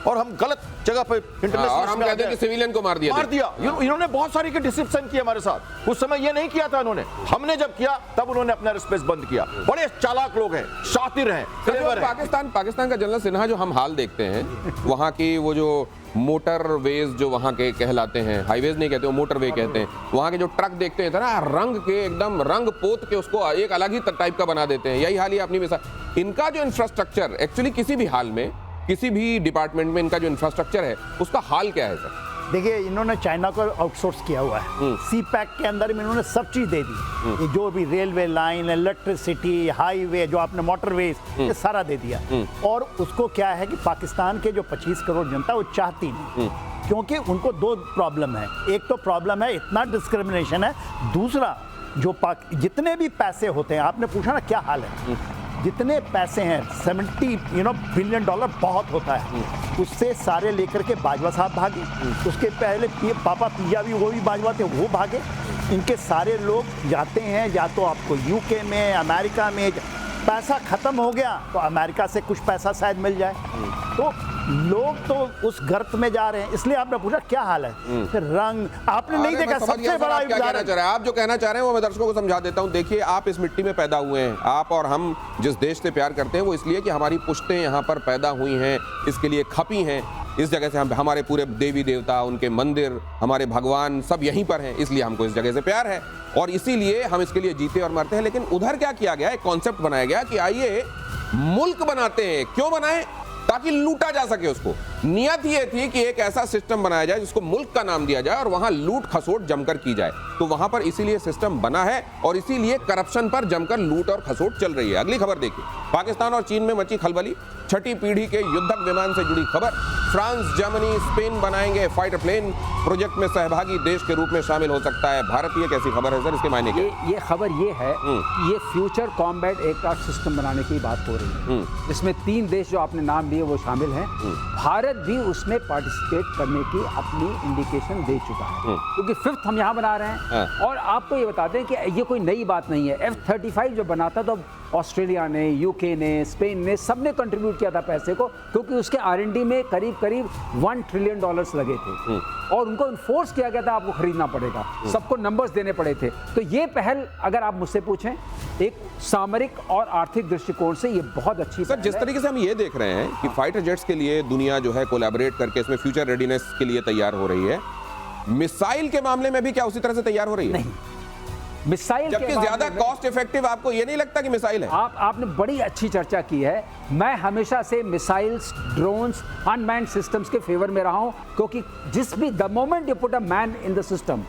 और हम गलत जगह पे और हम कहते हैं कि सिविलियन को मार दिया। इन्होंने बहुत सारी के डिसेप्शन किए हमारे साथ। उस समय ये नहीं किया था इन्होंने, हमने जब किया तब उन्होंने अपना स्पेस बंद किया। बड़े चालाक लोग हैं, शातिर हैं, क्लेवर हैं। पाकिस्तान का जनरल सिन्हा जो हम हाल देखते हैं, वहाँ की वो जो मोटरवेज जो वहाँ के कहलाते हैं, हाईवेज नहीं कहते, वो मोटरवे कहते हैं, वहाँ के जो ट्रक देखते हैं ना, रंग के एकदम रंग पोत के उसको एक अलग ही टाइप का बना देते हैं। यही हाल ही अपनी मिसाल, इनका जो इंफ्रास्ट्रक्चर एक्चुअली किसी भी हाल में, किसी भी डिपार्टमेंट में इनका जो इंफ्रास्ट्रक्चर है उसका हाल क्या है सर? देखिए, इन्होंने चाइना को आउटसोर्स किया हुआ है। सी पैक के अंदर में इन्होंने सब चीज़ दे दी। ये जो भी रेलवे लाइन, इलेक्ट्रिसिटी, हाईवे, जो आपने मोटरवेज, ये सारा दे दिया। और उसको क्या है कि पाकिस्तान के जो 25 करोड़ जनता वो चाहती नहीं, क्योंकि उनको दो प्रॉब्लम है। एक तो प्रॉब्लम है इतना डिस्क्रिमिनेशन है, दूसरा जो जितने भी पैसे होते हैं, आपने पूछा ना क्या हाल है, जितने पैसे हैं 70 बिलियन डॉलर बहुत होता है, उससे सारे लेकर के बाजवा साहब भागे। उसके पहले पापा पिया भी, वो भी बाजवा थे, वो भागे। इनके सारे लोग जाते हैं या तो आपको यूके में, अमेरिका में, पैसा खत्म हो गया तो अमेरिका से कुछ पैसा शायद मिल जाए। तो लोग तो उस गर्त में जा रहे हैं। इसलिए आपने पूछा क्या हाल है, फिर रंग आपने नहीं देखा। सबसे बड़ा आप जो कहना चाह रहे हैं वो मैं दर्शकों को समझा देता हूं। देखिए, आप इस मिट्टी में पैदा हुए हैं, आप और हम जिस देश से प्यार करते हैं वो इसलिए कि हमारी पुश्तें यहाँ पर पैदा हुई हैं, इसके लिए खपी हैं। इस जगह से हम, हमारे पूरे देवी देवता, उनके मंदिर, हमारे भगवान सब यहीं पर हैं, इसलिए हमको इस जगह से प्यार है और इसीलिए हम इसके लिए जीते और मरते हैं। लेकिन उधर क्या किया गया, एक कॉन्सेप्ट बनाया गया कि आइए मुल्क बनाते हैं। क्यों बनाए? ताकि लूटा जा सके उसको। नियत ये थी कि एक ऐसा सिस्टम बनाया जाए जिसको मुल्क का नाम दिया जाए और वहां लूट खसोट जमकर की जाए। तो वहां पर इसीलिए सिस्टम बना है और इसीलिए करप्शन पर जमकर लूट और खसोट चल रही है। अगली खबर देखिए, पाकिस्तान और चीन में मची खलबली, छठी पीढ़ी के युद्धक विमान से जुड़ी खबर। फ्रांस, जर्मनी, स्पेन बनाएंगे फाइटर प्लेन, प्रोजेक्ट में सहभागी देश के रूप में शामिल हो सकता है भारत। ये कैसी खबर है सर, इसके मायने क्या? ये खबर ये है कि ये फ्यूचर कॉम्बैट एयरक्राफ्ट सिस्टम बनाने की बात हो रही है, जिसमें 3 देश जो आपने नाम लिए वो शामिल हैं। भारत भी उसमें पार्टिसिपेट करने की अपनी इंडिकेशन दे चुका है, क्योंकि 5th हम यहाँ बना रहे हैं। और आपको ये बता दें कि ये कोई नई बात नहीं है। F-35 जो बना था तो ऑस्ट्रेलिया ने, यूके ने, स्पेन ने, सब ने कंट्रीब्यूट किया था पैसे को, क्योंकि उसके R&D में करीब $1 ट्रिलियन लगे थे और उनको इन्फोर्स किया गया था आपको खरीदना पड़ेगा, सबको नंबर्स देने पड़े थे। तो ये पहल अगर आप मुझसे पूछें, एक सामरिक और आर्थिक दृष्टिकोण से ये बहुत अच्छी सर। जिस तरीके से हम ये देख रहे हैं कि फाइटर जेट्स के लिए दुनिया जो है कोलैबोरेट करके इसमें फ्यूचर रेडीनेस के लिए तैयार हो रही है, मिसाइल के मामले में भी क्या उसी तरह से तैयार हो रही है? नहीं, मिसाइल जबकि ज्यादा कॉस्ट इफेक्टिव आपको ये नहीं लगता कि मिसाइल है? आपने बड़ी अच्छी चर्चा की है। मैं हमेशा से मिसाइल्स, ड्रोन्स, अनमैन्ड सिस्टम्स के फेवर में रहा हूं, क्योंकि जिस भी the moment you put a man in the system,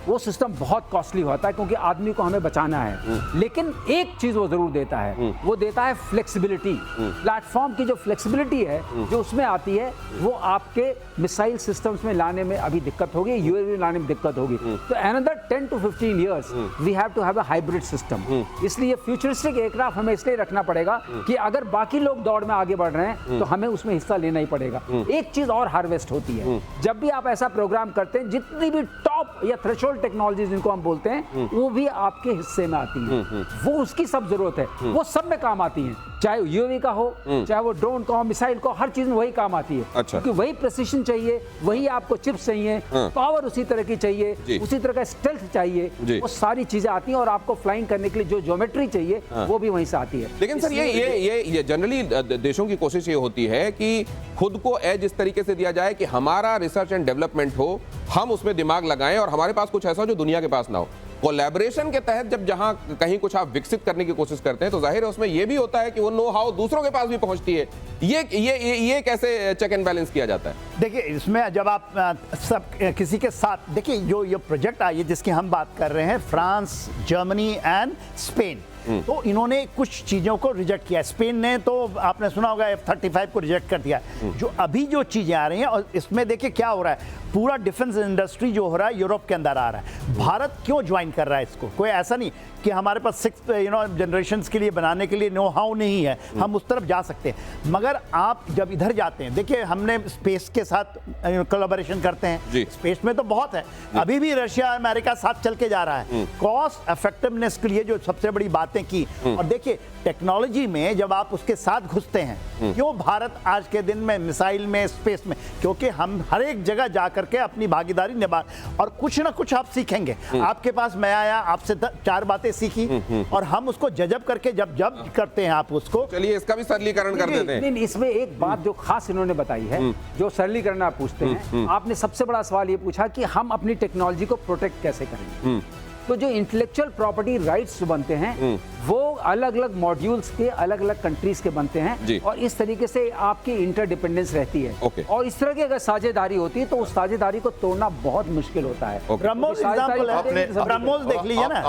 वो सिस्टम बहुत कॉस्टली होता है, क्योंकि आदमी को हमें बचाना है। लेकिन एक चीज वो जरूर देता है, वो देता है फ्लेक्सिबिलिटी। प्लेटफॉर्म की जो फ्लेक्सिबिलिटी है जो उसमें आती है, वो आपके मिसाइल सिस्टम्स में लाने में अभी दिक्कत होगी, यूएवी लाने में दिक्कत होगी। तो another 10 to 15 years we have to have a hybrid system. इसलिए फ्यूचरिस्टिक एयरक्राफ्ट हमें इसलिए रखना पड़ेगा कि अगर बाकी लोग दौड़ में आगे बढ़ रहे हैं तो हमें उसमें हिस्सा लेना ही पड़ेगा। एक चीज और हार्वेस्ट होती है, जब भी आप ऐसा प्रोग्राम करते हैं, जितनी भी टॉप या थ्रेशोल्ड टेक्नोलॉजी जिनको हम बोलते हैं, वो भी आपके हिस्से में आती हैं। वो उसकी सब जरूरत है, वो सब में काम आती हैं, चाहे यूएवी का हो, चाहे वो ड्रोन का हो, मिसाइल का, हर चीज में वही काम आती है। अच्छा। क्योंकि वही प्रिसिशन चाहिए, वही आपको चिप्स चाहिए, पावर उसी तरह की चाहिए, उसी तरह का स्टेल्थ चाहिए, वो सारी चीजें आती हैं और आपको फ्लाइंग करने के लिए जो ज्योमेट्री चाहिए वो भी वहीं से आती है। लेकिन सर ये जनरली देशों की कोशिश ये होती है कि खुद को एज इस तरीके से दिया जाए कि हमारा रिसर्च एंड डेवलपमेंट हो, हम उसमें दिमाग लगाएं और हमारे पास कुछ ऐसा हो जो दुनिया के पास ना हो। कोलैबोरेशन के तहत जब जहां कहीं कुछ आप विकसित करने की कोशिश करते हैं तो जाहिर है उसमें यह भी होता है कि वो नो हाउ दूसरों के पास भी पहुंचती है। ये कैसे चेक एंड बैलेंस किया जाता है? देखिए, इसमें जब आप सब किसी के साथ देखिए, जो ये प्रोजेक्ट आई है जिसकी हम बात कर रहे हैं, फ्रांस, जर्मनी एंड स्पेन, तो इन्होंने कुछ चीज़ों को रिजेक्ट किया। स्पेन ने तो आपने सुना होगा F-35 को रिजेक्ट कर दिया। जो अभी जो चीज़ें आ रही हैं, और इसमें देखिए क्या हो रहा है, पूरा डिफेंस इंडस्ट्री जो हो रहा है यूरोप के अंदर आ रहा है। भारत क्यों ज्वाइन कर रहा है इसको? कोई ऐसा नहीं कि हमारे पास 6 जनरेशंस के लिए बनाने के लिए नो हाउ नहीं है, हम उस तरफ जा सकते हैं। मगर आप जब इधर जाते हैं, देखिए हमने स्पेस के साथ कोलैबोरेशन करते हैं, स्पेस में तो बहुत है, अभी भी रशिया अमेरिका साथ चल के जा रहा है। कॉस्ट इफेक्टिवनेस के लिए जो सबसे बड़ी बात बातें की। और देखिए टेक्नोलॉजी में जब आप उसके साथ घुसते हैं, क्यों भारत आज के दिन में मिसाइल में, स्पेस में, क्योंकि हम हर एक जगह जा करके अपनी भागीदारी निभा, और कुछ ना कुछ आप सीखेंगे। आपके पास मैं आया, आपसे 4 बातें सीखी, और हम उसको जजब करके जब करते हैं आप उसको। चलिए इसका भी सरलीकरण कर देते हैं। नहीं, इसमें एक बात जो खास इन्होंने बताई है, जो सरलीकरण आप पूछते हैं, आपने सबसे बड़ा सवाल ये पूछा कि हम अपनी टेक्नोलॉजी को प्रोटेक्ट कैसे करेंगे। तो जो इंटेलेक्चुअल प्रॉपर्टी राइट्स जो बनते हैं वो अलग अलग मॉड्यूल्स के अलग अलग कंट्रीज के बनते हैं, और इस तरीके से आपकी इंटरडिपेंडेंस रहती है। और इस तरह की अगर साझेदारी होती है तो उस साझेदारी को तोड़ना बहुत मुश्किल होता है। ब्रह्मोस एग्जांपल है, ब्रह्मोस देख लीजिए ना।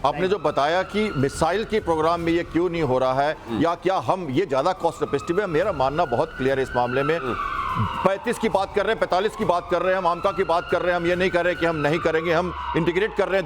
आपने जो बताया कि मिसाइल के प्रोग्राम में ये क्यों नहीं हो रहा है, या क्या हम ये ज्यादा कॉस्ट इफेक्टिव है, मेरा मानना बहुत क्लियर है इस मामले में। 35 की बात कर रहे हैं, 45 की बात कर रहे हैं, हम आमका की बात कर रहे हैं, हम ये नहीं कर रहे कि हम नहीं करेंगे, हम इंटीग्रेट कर रहे हैं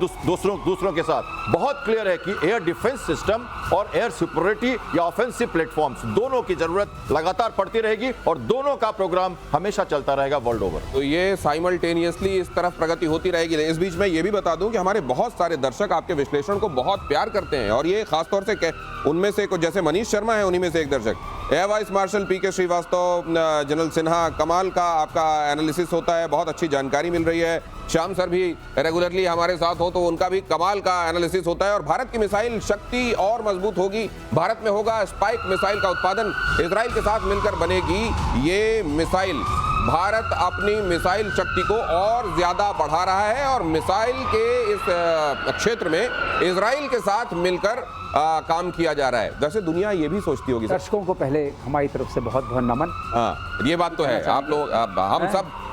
दूसरों के साथ। बहुत क्लियर है कि एयर डिफेंस सिस्टम और एयर सिक्योरिटी या ऑफेंसिव प्लेटफॉर्म्स दोनों की जरूरत लगातार पड़ती रहेगी, और दोनों का प्रोग्राम हमेशा चलता रहेगा वर्ल्ड ओवर। तो ये साइमल्टेनियसली इस तरफ प्रगति होती रहेगी। इस बीच में ये भी बता दूं कि हमारे बहुत सारे दर्शक आपके विश्लेषण को बहुत प्यार करते हैं, और ये खासतौर से उनमें से कुछ जैसे मनीष शर्मा है, उन्हीं में से एक दर्शक। एयर वाइस मार्शल पीके श्रीवास्तव, जनरल सिन्हा, कमाल का आपका एनालिसिस होता है, बहुत अच्छी जानकारी मिल रही है। श्याम सर भी रेगुलरली हमारे साथ हो तो उनका भी कमाल का एनालिसिस होता है। और भारत की मिसाइल शक्ति और मजबूत होगी, भारत में होगा स्पाइक मिसाइल का उत्पादन, इजराइल के साथ मिलकर बनेगी ये मिसाइल। भारत अपनी मिसाइल शक्ति को और ज्यादा बढ़ा रहा है, और मिसाइल के इस क्षेत्र में इजराइल के साथ मिलकर काम किया जा रहा है। वैसे दुनिया ये भी सोचती होगी। दर्शकों को पहले हमारी तरफ से बहुत बहुत नमन। हाँ, ये बात तो है। आप लोग,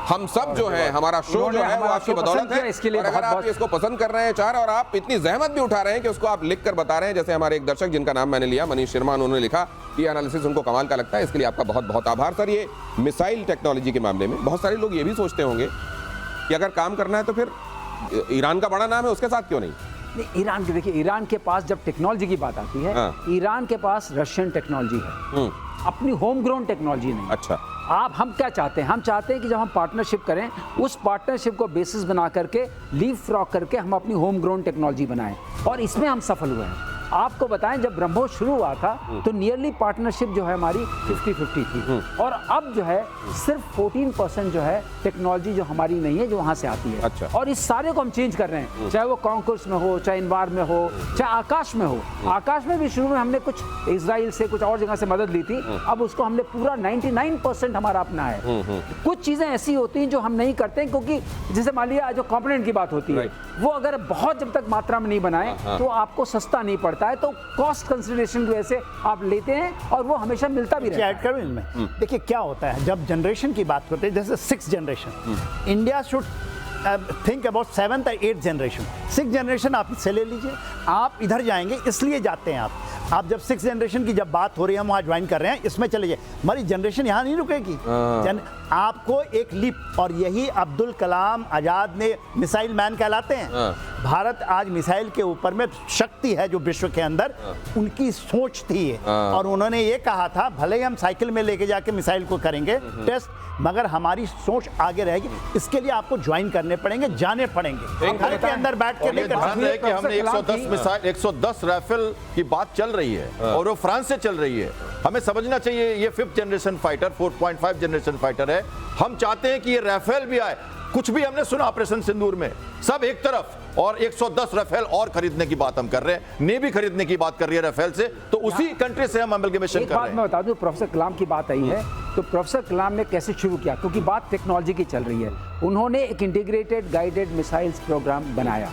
हम सब जो है, हमारा शो जो है वो आपकी बदौलत है। इसके लिए अगर आप इसको पसंद कर रहे हैं चार, और आप इतनी जहमत भी उठा रहे हैं कि उसको आप लिख कर बता रहे हैं, जैसे हमारे एक दर्शक जिनका नाम मैंने लिया, मनीष शर्मा, उन्होंने लिखा कि एनालिसिस उनको कमाल का लगता है, इसके लिए आपका बहुत बहुत आभार सर। ये मिसाइल टेक्नोलॉजी के मामले में बहुत सारे लोग ये भी सोचते होंगे कि अगर काम करना है तो फिर ईरान का बड़ा नाम है, उसके साथ क्यों नहीं? ईरान के, देखिए ईरान के पास जब टेक्नोलॉजी की बात आती है, ईरान के पास रशियन टेक्नोलॉजी है, अपनी होम ग्रोन टेक्नोलॉजी नहीं। अच्छा, हम क्या चाहते हैं? हम चाहते हैं कि जब हम पार्टनरशिप करें, उस पार्टनरशिप को बेसिस बना करके, लीव फ्रॉक करके हम अपनी होम ग्रोन टेक्नोलॉजी बनाएं, और इसमें हम सफल हुए हैं। आपको बताएं, जब ब्रह्मोस शुरू हुआ था तो नियरली पार्टनरशिप जो है हमारी 50-50 थी, और अब जो है सिर्फ 14% जो है टेक्नोलॉजी जो हमारी नहीं है, जो वहां से आती है। अच्छा। और इस सारे को हम चेंज कर रहे हैं, चाहे वो कॉन्कोर्स में हो, चाहे इनवार में हो, चाहे आकाश में हो। आकाश में भी शुरू में हमने कुछ इजराइल से, कुछ और जगह से मदद ली थी, अब उसको हमने पूरा 99% हमारा अपना है। कुछ चीजें ऐसी होती हैं जो हम नहीं करते, क्योंकि जैसे मान लिया जो कंपोनेंट की बात होती है, वो अगर बहुत जब तक मात्रा में नहीं बनाए तो आपको सस्ता नहीं पड़ता है, तो कॉस्ट कंसिडरेशन की वजह से आप लेते हैं, और वो हमेशा मिलता भी रहता है। ऐड करूं इनमें? देखिए क्या होता है, जब जनरेशन की बात करते हैं, जैसे 6th generation, India should think about 7th और 8th जनरेशन। 6th जनरेशन आप इससे ले लीजिए, आप इधर जाएंगे, इसलिए जाते हैं आप जब 6th जनरेशन की जब बात हो रही है, हम वहाँ ज्वाइन कर रहे हैं, इसमें चले जाइए, हमारी जनरेशन यहाँ नहीं रुकेगी। आपको एक लीप, और यही अब्दुल कलाम आजाद ने मिसाइल मैन कहलाते हैं। भारत आज मिसाइल के ऊपर में शक्ति है जो विश्व के अंदर, उनकी सोच थी, और उन्होंने ये कहा था, भले ही हम साइकिल में लेके जाके मिसाइल को करेंगे टेस्ट, मगर हमारी सोच आगे रहेगी। इसके लिए आपको ज्वाइन करने पड़ेंगे, जाने पड़ेंगे, घर के अंदर बैठ के लेकर। ध्यान रहे कि हमने 110 मिसाइल, 110 राइफल की बात चल रही है, और वो फ्रांस से चल रही है। हमें समझना चाहिए ये 5th generation fighter, 4.5 generation fighter है। हम चाहते हैं कि ये राफेल भी आए। कुछ भी हमने सुना ऑपरेशन सिंदूर में, सब एक तरफ, और 110 राफेल और खरीदने की बात हम कर रहे हैं, नेवी खरीदने की बात कर रही है राफेल से, तो उसी कंट्री से हम अमलगमेशन कर रहे हैं। एक बात मैं बता दूं, प्रोफेसर कलाम की बात आई है, तो प्रोफेसर कलाम ने कैसे शुरू किया, क्योंकि बात टेक्नोलॉजी की चल रही है। उन्होंने एक इंटीग्रेटेड गाइडेड मिसाइल्स प्रोग्राम बनाया,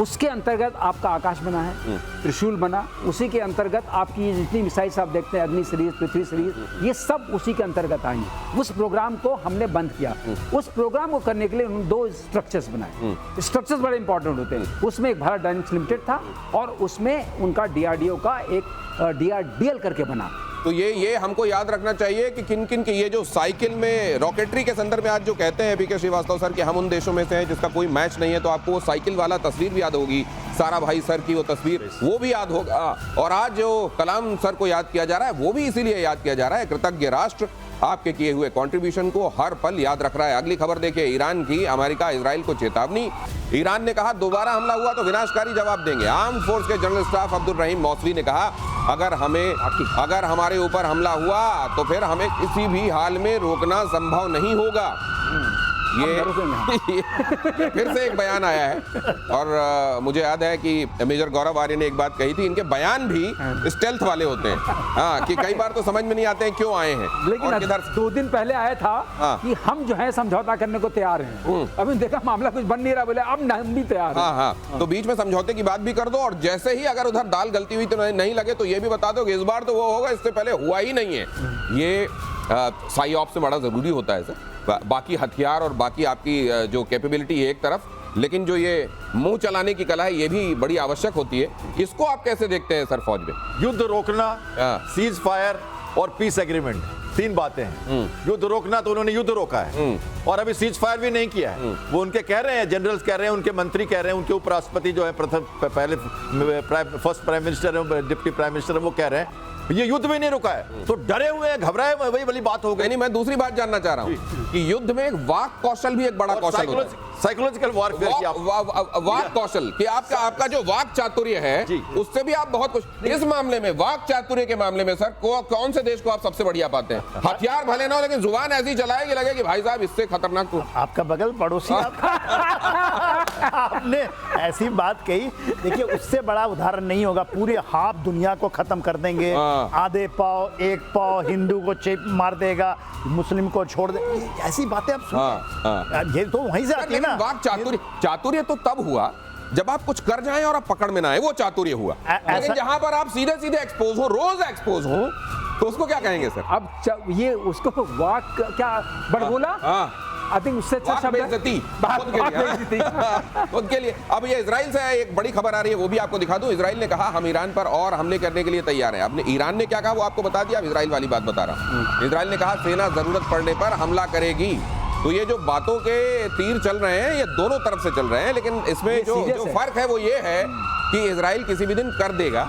उसके अंतर्गत आपका आकाश बना है, त्रिशूल बना, उसी के अंतर्गत आपकी जितनी मिसाइल्स आप देखते हैं, अग्नि सीरीज, पृथ्वी सीरीज, ये सब उसी के अंतर्गत आई। उस प्रोग्राम को हमने बंद किया। उस प्रोग्राम को करने के लिए उन्होंने 2 स्ट्रक्चर्स बनाए। स्ट्रक्चर्स बड़े इंपॉर्टेंट होते हैं। उसमें एक भारत डायनेमिक्स लिमिटेड था, और उसमें उनका DRDO का एक DRDL करके बना। तो ये हमको याद रखना चाहिए कि किन किन की ये जो साइकिल में रॉकेटरी के संदर्भ में आज जो कहते हैं पीके श्रीवास्तव सर कि हम उन देशों में से हैं जिसका कोई मैच नहीं है, तो आपको वो साइकिल वाला तस्वीर भी याद होगी, सारा भाई सर की वो तस्वीर, वो भी याद होगा। और आज जो कलाम सर को याद किया जा रहा है, वो भी इसीलिए याद किया जा रहा है, कृतज्ञ राष्ट्र आपके किए हुए कंट्रीब्यूशन को हर पल याद रख रहा है। अगली खबर देखिए, ईरान की अमेरिका इजराइल को चेतावनी। ईरान ने कहा दोबारा हमला हुआ तो विनाशकारी जवाब देंगे। आर्म फोर्स के जनरल स्टाफ अब्दुल रहीम मौसवी ने कहा अगर हमारे ऊपर हमला हुआ तो फिर हमें किसी भी हाल में रोकना संभव नहीं होगा। ये फिर से एक बयान आया है और मुझे याद है कि मेजर गौरव आर्य ने एक बात कही थी, इनके बयान भी स्टेल्थ वाले होते हैं। हाँ, कि कई बार तो समझ में नहीं आते हैं क्यों आए हैं। लेकिन किधर 2 दिन पहले आया था कि हम जो है समझौता करने को तैयार हैं। अभी देखा मामला कुछ बन नहीं रहा, बोले अब हम भी तैयार हैं। हाँ, तो बीच में समझौते की बात भी कर दो और जैसे ही अगर उधर दाल गलती हुई तो नहीं लगे तो ये भी बता दो कि इस बार तो वो होगा, इससे पहले हुआ ही नहीं है। ये साई ऑप से बड़ा जरूरी होता है सर। बाकी हथियार और बाकी आपकी जो कैपेबिलिटी है एक तरफ, लेकिन जो ये मुंह चलाने की कला है ये भी बड़ी आवश्यक होती है। इसको आप कैसे देखते हैं सर फौज में? युद्ध रोकना, सीज फायर और पीस एग्रीमेंट, 3 बातें हैं। युद्ध रोकना तो उन्होंने युद्ध रोका है और अभी सीज फायर भी नहीं किया है। वो उनके कह रहे हैं, जनरल्स कह रहे हैं, उनके मंत्री कह रहे हैं, उनके उपराष्ट्रपति जो है फर्स्ट प्राइम मिनिस्टर है, डिप्टी प्राइम मिनिस्टर है, वो कह रहे हैं ये युद्ध भी नहीं रुका है। तो डरे हुए हैं, घबराए हुए, वही वाली बात हो गई। नहीं, मैं दूसरी बात जानना चाह रहा हूँ कि युद्ध में एक वाक कौशल भी एक बड़ा कौशल होता है। साइकोलॉजिकल वॉरफेयर की वाक कौशल कि आपका जो वाक चातुर्य है उससे भी आप बहुत कुछ। इस मामले में वाक चातुर्य के मामले में सर कौन से देश को आप सबसे बढ़िया पाते हैं? हथियार भले ना हो लेकिन जुबान ऐसी चलाए कि लगे कि भाई साहब इससे खतरनाक तो आपका बगल पड़ोसी आपने ऐसी बात कही। देखिए, उससे बड़ा उदाहरण नहीं होगा। पूरे हाफ दुनिया को खत्म कर देंगे, आधे पाव, एक पाव हिंदू को चेप मार देगा, मुस्लिम को छोड़ दे, ऐसी बातें आप सुन, ये तो वहीं से आती है ना। वाक चातुर्य तो तब हुआ जब आप कुछ कर जाएं और आप पकड़ में ना आए, वो चातुर्य हुआ। लेकिन जहां पर आप सीधे सीधे एक्सपोज हो, रोज एक्सपोज हो, तो उसको क्या कहेंगे सर? अब ये उसको वाक क्या बड़बोला, आई थिंक उससे अच्छा शब्द उनके लिए। अब ये इजराइल से एक बड़ी खबर आ रही है, वो भी आपको दिखा दूं। इजराइल ने कहा हम ईरान पर और हमले करने के लिए तैयार हैं। आपने ईरान ने क्या कहा वो आपको बता दिया, अब इजराइल वाली बात बता रहा हूं। इजराइल ने कहा सेना जरूरत पड़ने पर हमला करेगी। तो ये जो बातों के तीर चल रहे हैं ये दोनों तरफ से चल रहे हैं, लेकिन इसमें जो फर्क है वो ये है कि इजराइल किसी भी दिन कर देगा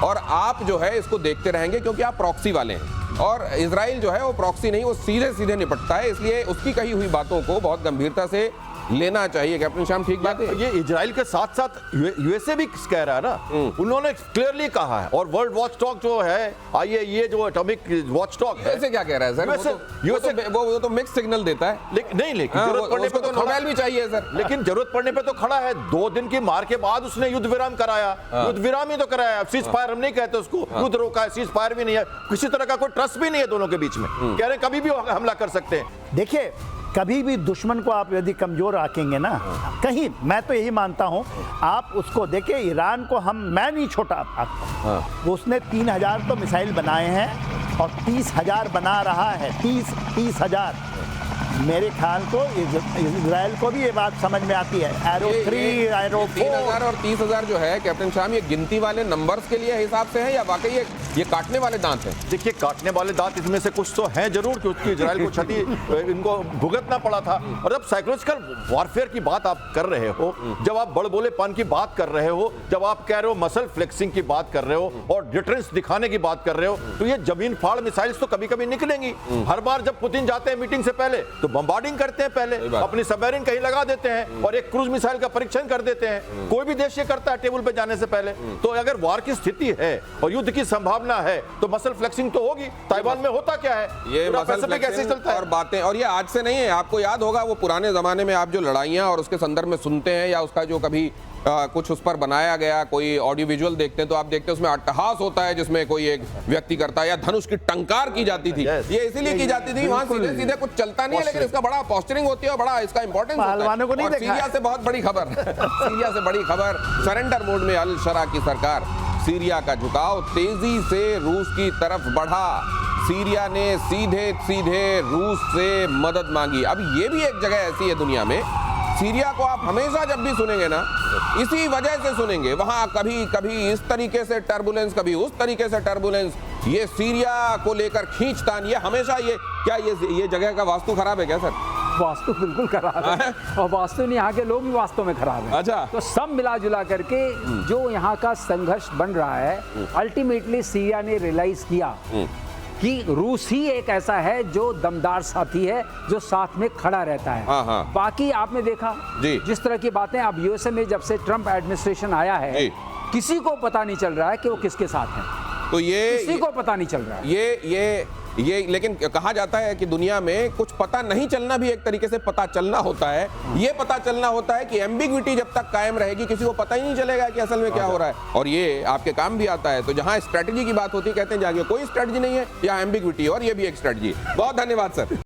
और आप जो है इसको देखते रहेंगे क्योंकि आप प्रॉक्सी वाले हैं। और इजराइल जो है वो प्रॉक्सी नहीं, वो सीधे सीधे निपटता है, इसलिए उसकी कही हुई बातों को बहुत गंभीरता से लेना चाहिए। कैप्टन श्याम, ठीक बात है। ये इजराइल के साथ साथ यूएसए भी कह रहा है ना, उन्होंने क्लियरली कहा है। और वर्ल्ड वॉच टॉक जो है, आइए ये जो एटॉमिक वॉच टॉक है, ऐसे क्या कह रहा है सर? वो तो मिक्स सिग्नल देता है। लेकिन जरूरत पड़ने पे तो नोबेल भी चाहिए सर। लेकिन जरूरत पड़ने पे तो खड़ा है। 2 दिन की मार के बाद उसने युद्ध विराम कराया। युद्ध विराम ही तो कराया। सीज फायर हम नहीं कहते उसको, युद्ध रोका है, सीज फायर भी नहीं है। किसी तरह का कोई ट्रस्ट भी नहीं है दोनों के बीच में। कह रहे कभी भी हमला कर सकते हैं। देखिए, कभी भी दुश्मन को आप यदि कमजोर रखेंगे ना, कहीं, मैं तो यही मानता हूं, आप उसको देखें। ईरान को मैं नहीं छोटा आपको, उसने 3000 तो मिसाइल बनाए हैं और 30,000 बना रहा है। 30,000 मेरे ख्याल को इजराइल को भी ये बात समझ में आती है। एरो 3, एरो 4 3000 और 30,000 जो है कैप्टन श्याम, ये गिनती वाले नंबर्स के लिए हिसाब से है या वाकई ये काटने वाले दांत हैं? देखिए, काटने वाले दांत इसमें से कुछ तो हैं जरूर, क्योंकि इजराइल को क्षति इनको भुगतना पड़ा था। और जब साइकोलॉजिकल वॉरफेयर की बात आप कर रहे हो, जब आप बड़बोलेपन की बात कर रहे हो, जब आप कह रहे हो मसल फ्लेक्सिंग की बात कर रहे हो और डिटरेंस दिखाने की बात कर रहे हो, तो ये जमीन फाड़ मिसाइल्स तो कभी कभी निकलेंगी। हर बार जब पुतिन जाते हैं मीटिंग से पहले तो बम्बार्डिंग करते हैं, पहले अपनी सबमरीन कहीं लगा देते हैं और एक क्रूज मिसाइल का परीक्षण कर देते हैं। कोई भी देश ये करता है टेबल पे जाने से पहले। तो अगर वार की स्थिति है और युद्ध की संभावना है तो मसल फ्लेक्सिंग तो होगी। ताइवान में होता क्या है, ये मसल फ्लेक्सिंग चलता है और बातें, और ये आज से नहीं है। आपको याद होगा वो पुराने जमाने में आप जो लड़ाइयां और उसके संदर्भ में सुनते हैं या उसका जो कभी कुछ उस पर बनाया गया कोई ऑडियो विजुअल देखते हैं तो आप देखते हैं उसमें अट्टहास होता है जिसमें कोई एक व्यक्ति करता है या धनुष की टंकार की जाती थी। ये इसीलिए की जाती थी, वहां सीधे सीधे कुछ चलता नहीं है, लेकिन इसका बड़ा पोस्टरिंग होती है और बड़ा इसका इंपॉर्टेंस होता है। और सीरिया से बहुत बड़ी खबर सीरिया से बड़ी खबर, सरेंडर मोड में अल शरा की सरकार। सीरिया का झुकाव तेजी से रूस की तरफ बढ़ा। सीरिया ने सीधे सीधे रूस से मदद मांगी। अब ये भी एक जगह ऐसी है दुनिया में, सीरिया को आप हमेशा जब भी सुनेंगे ना इसी वजह से सुनेंगे, वहां कभी कभी इस तरीके से टर्बुलेंस, कभी उस तरीके से टर्बुलेंस, ये सीरिया को लेकर खींचतान, ये हमेशा ये जगह का वास्तु खराब है क्या सर? वास्तु बिल्कुल खराब है और वास्तु नहीं, यहाँ के लोग भी वास्तव में खराब है। अच्छा, तो सब मिला जुला करके जो यहाँ का संघर्ष बन रहा है, अल्टीमेटली सीरिया ने रियलाइज किया कि रूस ही एक ऐसा है जो दमदार साथी है, जो साथ में खड़ा रहता है। हाँ, हाँ। बाकी आपने देखा जी। जिस तरह की बातें अब यूएसए में जब से ट्रंप एडमिनिस्ट्रेशन आया है, जी। किसी को पता नहीं चल रहा है कि वो किसके साथ है, तो किसी को पता नहीं चल रहा है। ये लेकिन कहा जाता है कि दुनिया में कुछ पता नहीं चलना भी एक तरीके से पता चलना होता है। ये पता चलना होता है कि एम्बिग्विटी जब तक कायम रहेगी किसी को पता ही नहीं चलेगा कि असल में क्या हो रहा है, और ये आपके काम भी आता है। तो जहां स्ट्रेटजी की बात होती है कहते हैं जाके कोई स्ट्रेटजी नहीं है, यहाँ एम्बिग्विटी, और ये भी एक स्ट्रेटजी। बहुत धन्यवाद सर।